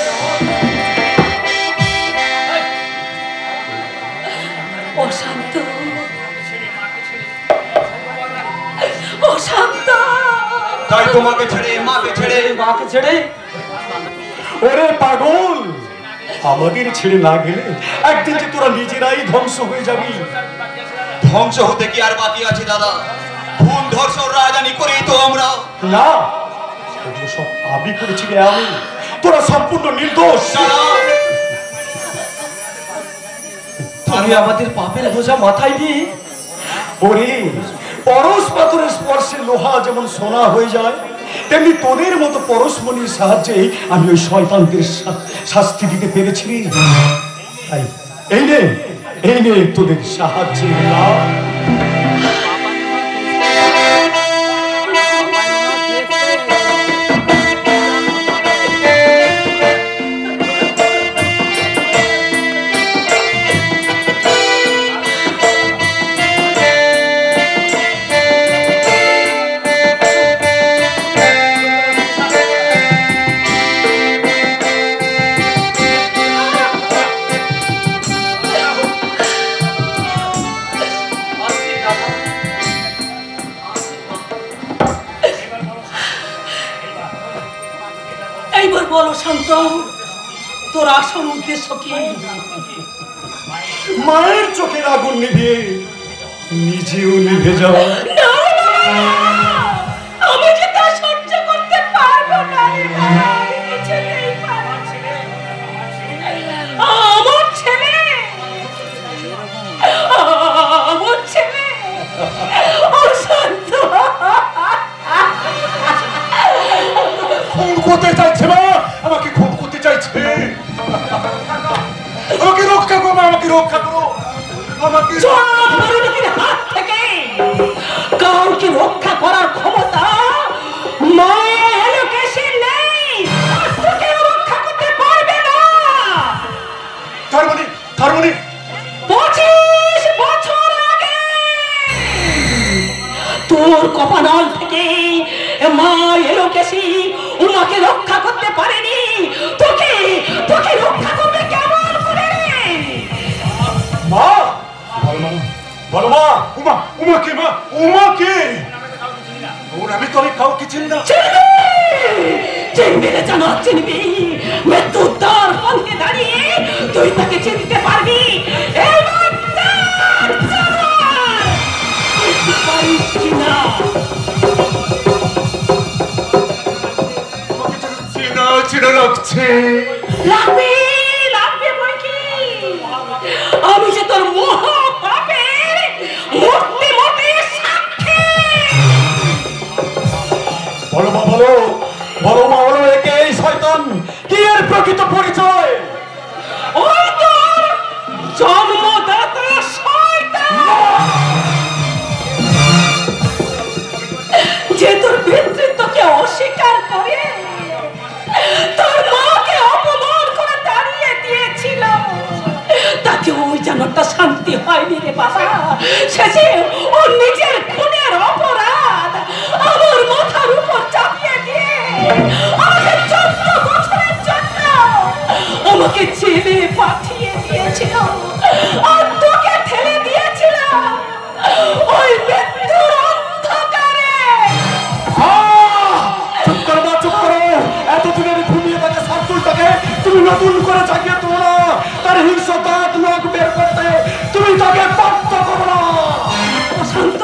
অশান্ত, অশান্ত, তাই তোমাকে ছেড়ে, মাকে ছেড়ে, মাকে ছেড়ে? ওরে পাগল, আমাদের ছেড়ে না গেলে একদিন যে তোরা নিজেরাই ধ্বংস হয়ে যাবি। ধ্বংস হতে কি আর বাকি আছে দাদা? খুন ধর্ষণ রাজধানী করেই তো আমরা। না, এগুলো সব আমি করেছি রে আমি। তোরা সম্পূর্ণ নির্দোষ। তুমি আমাদের পাপের বোঝা মাথায় দিয়ে। ওরে, পরশ পাথরের স্পর্শে লোহা যেমন সোনা হয়ে যায়, তেমনি তোদের মতো পরশমণির সাহায্যে আমি ওই শয়তানদের শাস্তি দিতে পেরেছি। তাই এই নে তোদের সাহায্যে লাভ। এইবার বলো শান্ত, তোর আসল উদ্দেশ্য কি? মায়ের চোখের আগুন নিভিয়ে নিজেও নিভে যাওয়া। আমি যে তা সহ্য করতে পারবো না। আমার ছেলে অশান্ত খুন করতে চাইছে মা, আমাকে খুন করতে চাইছে। আমাকে রক্ষা করো, আমাকে রক্ষা করো, আমাকে। পরিণতির হাত থেকে কাউকে রক্ষা করার ক্ষমতা মায়া এলোকেশের নেই। তোকে রক্ষা করতে পারবে না। তার মানে 25 বছর আগে তোর কপানল থেকে মা এলোকেশী উমাকে রক্ষা করতে পারেনি। তোকে রক্ষা করবে কেমন করে? মা, বলো মা, উমাকে মা, উমাকে। ওর আমি তো কাউকে চিনি না। চিনবি রে জানা, চিনবি। মৃত্যুর দ্বার প্রান্তে দাঁড়িয়ে তুই তাকে চিনতে পারবি। এই পারিস কিনা? লাগছে? লাগবে লাগবে বই কি? আমি যে তোর মহাপাপের মূর্তি মতে সাক্ষী। বলো মা, বলো বলো মা, বলো একে এই শয়তান কি এর প্রকৃত পরিচয়? ওই তো জন্মদাতা শয়তান, যে তোর পিতৃত্বকে অস্বীকার করে তোর মাকে অপমান করে দাঁড়িয়ে দিয়েছিল। তাতে ওই জানাটা শান্তি হয়নি রে বাবা। শেষে ও নিজের খুনের অপরাধ আমার মাথার উপর চাপিয়ে দিয়ে আমাকে 14 বছরের জন্য আমাকে জেলে পাঠিয়ে দিয়েছিল, আর তোকে ঠেলে দিয়েছিল ওই মৃত্যুর অন্ধকারে। চুপ করো মা, চুপ করো। এতদিনের ঘুমিয়ে থাকা শার্দুলটাকে তুমি নতুন করে জাগিয়ে তোলো না। তার হিংস্রতা লোক বের করতে তুমি তাকে বাধ্য করো না। প্রশান্ত,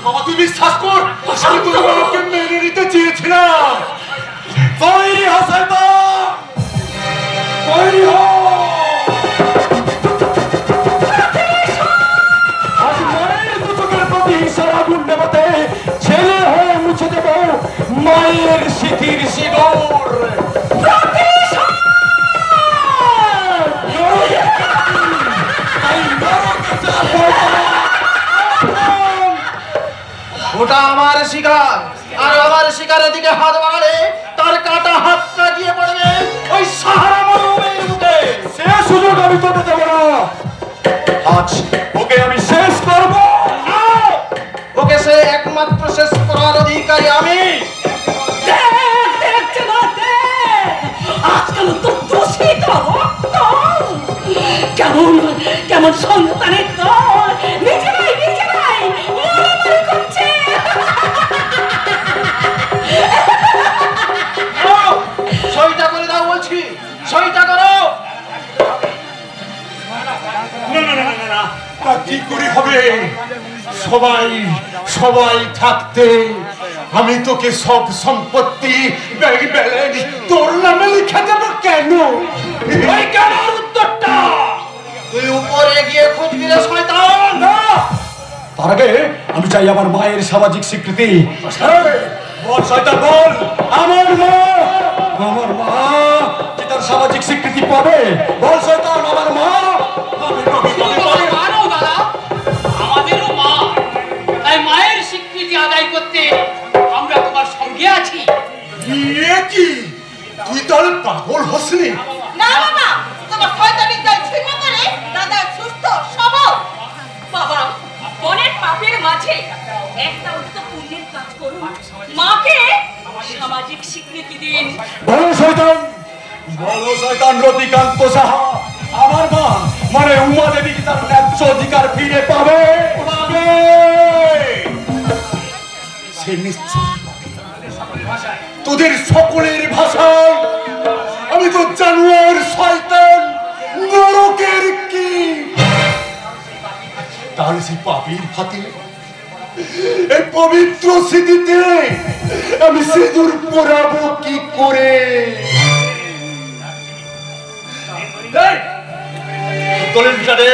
বাবা তুই বিশ্বাস কর, আমি তোর বাবাকে মেনে নিতে চেয়েছিলাম। তৈরি হ শয়তান, তৈরি হ। আজ মায়ের দুচোখের প্রতি হিংসার আগুন নেভাতে ছেলে হয়ে মুছে দেব মায়ের স্মৃতির সিঁদুর। ওটা আমার শিকার, আর আমার শিকারের দিকে হাত বাড়ালে তার কাটা হাতটা গিয়ে পড়বে ওই সাহারা মরুভূমির বুকে। সে সুযোগ আমি তোকে দেব না। আজ ওকে আমি শেষ করব। ওকে সে একমাত্র শেষ করার অধিকারী আমি। আজকাল তো দূষিত রক্ত কেমন কেমন সন্তানের দল নিজেরাই মারামারি করছে। সইটা করে দাও বলছি, সইটা করো। না না না না না, তা কি করে হবে? সবাই সবাই থাকতে আমি তোকে সব সম্পত্তি ব্যাংক ব্যালেন্স তোর নামে লিখে দেবো কেন? ওই কেন উত্তরটা তুই উপরে গিয়ে খুঁজবি রে শয়তান। না, তার আগে আমি চাই আমার মায়ের সামাজিক স্বীকৃতি। বল শয়তান বল, আমার মা কি তার সামাজিক স্বীকৃতি পাবে? বল শয়তান, আমার মা। আমাদেরও মা, তাই মায়ের স্বীকৃতি আদায় করতে আমরা তোমার সঙ্গে আছি। এ কি, তুই তাহলে পাগল হসনি? না বাবা, তোমার শয়তানি দল ছিন্ন করে দাদা সুস্থ সবল। বাবা, মনের পাপের মাঝে একটা উত্তম পুণ্যের কাজ করুন, মাকে সামাজিক স্বীকৃতি দিন। বলো শয়তান, বলো শয়তান রতিকান্ত সাহা, আমার মা মানে উমা দেবী কি তার ন্যায্য অধিকার ফিরে পাবে? সে নিশ্চয় তোদের সকলের ভাষায় আমি তো জানোয়ার, শয়তান, নরকের কি। তাহলে সেই পাপীর হাতে এই পবিত্র স্মৃতিতে আমি সিঁদুর পরাবো কি করে? দলিলটা দে।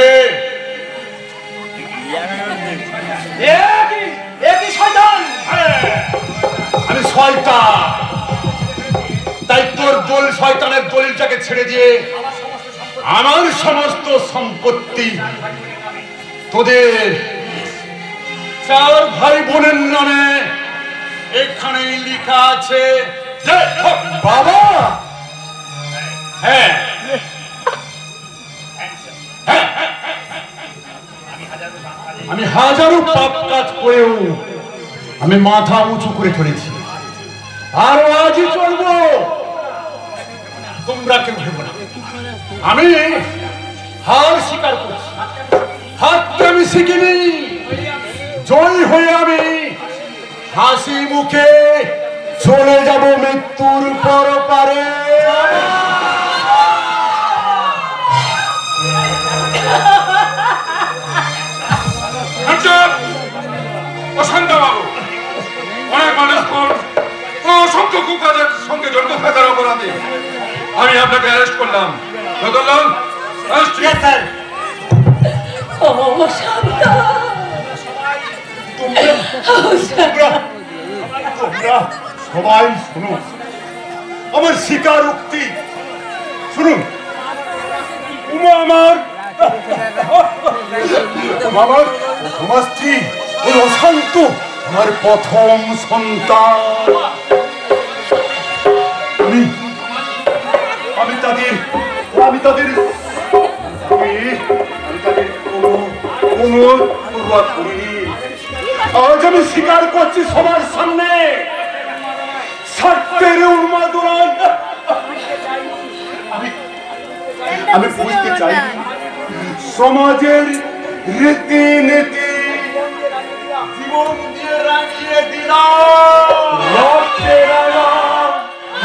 আমি শয়তান, তাই তোর দল শয়তানের দলিলটাকে ছেড়ে দিয়ে আমার সমস্ত সম্পত্তি তোদের 4 ভাই বোনের নামে এখানে লেখা আছে। বাবা, হ্যাঁ, আমি হাজারো পাপ কাজ করেও আমি মাথা উঁচু করে চলেছি, আর আজই চলবো। তোমরা কেউ ভেবো না, আমি হার স্বীকার করছি। হারতে আমি শিখিনি, জয় হয়ে আমি হাসি মুখে চলে যাব মৃত্যুর পরপারে। প্রশান্ত বাবু, অনেক মানুষ অসংখ্য কুকাজের সঙ্গে জড়িত থাকার অপরাধে আমি আপনাকে অ্যারেস্ট করলাম। রতনলাল, স্যার। ও শান্তা, তোমরা সবাই শুনো আমার স্বীকারোক্তি শুনুন। উমা আমার তোমার স্ত্রী ওই অশান্ত আমার প্রথম সন্তান। আমি তাদের কোনো পূর্বাদ করিনি। আজ আমি স্বীকার করছি সবার সামনে, সত্যের উন্মাদনা। আমি বুঝতে চাই সমাজের রীতিনীতি জীবন দিয়ে রাখিয়ে দিলাম।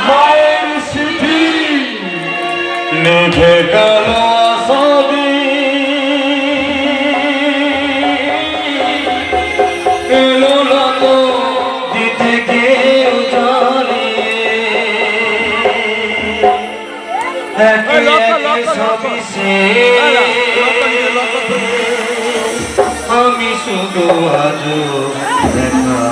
মায়ের স্মৃতি নিভে গেল সবই, এলো না তো দিতে কেউ জানে। সবই সে আমি শুধু আজ দেখা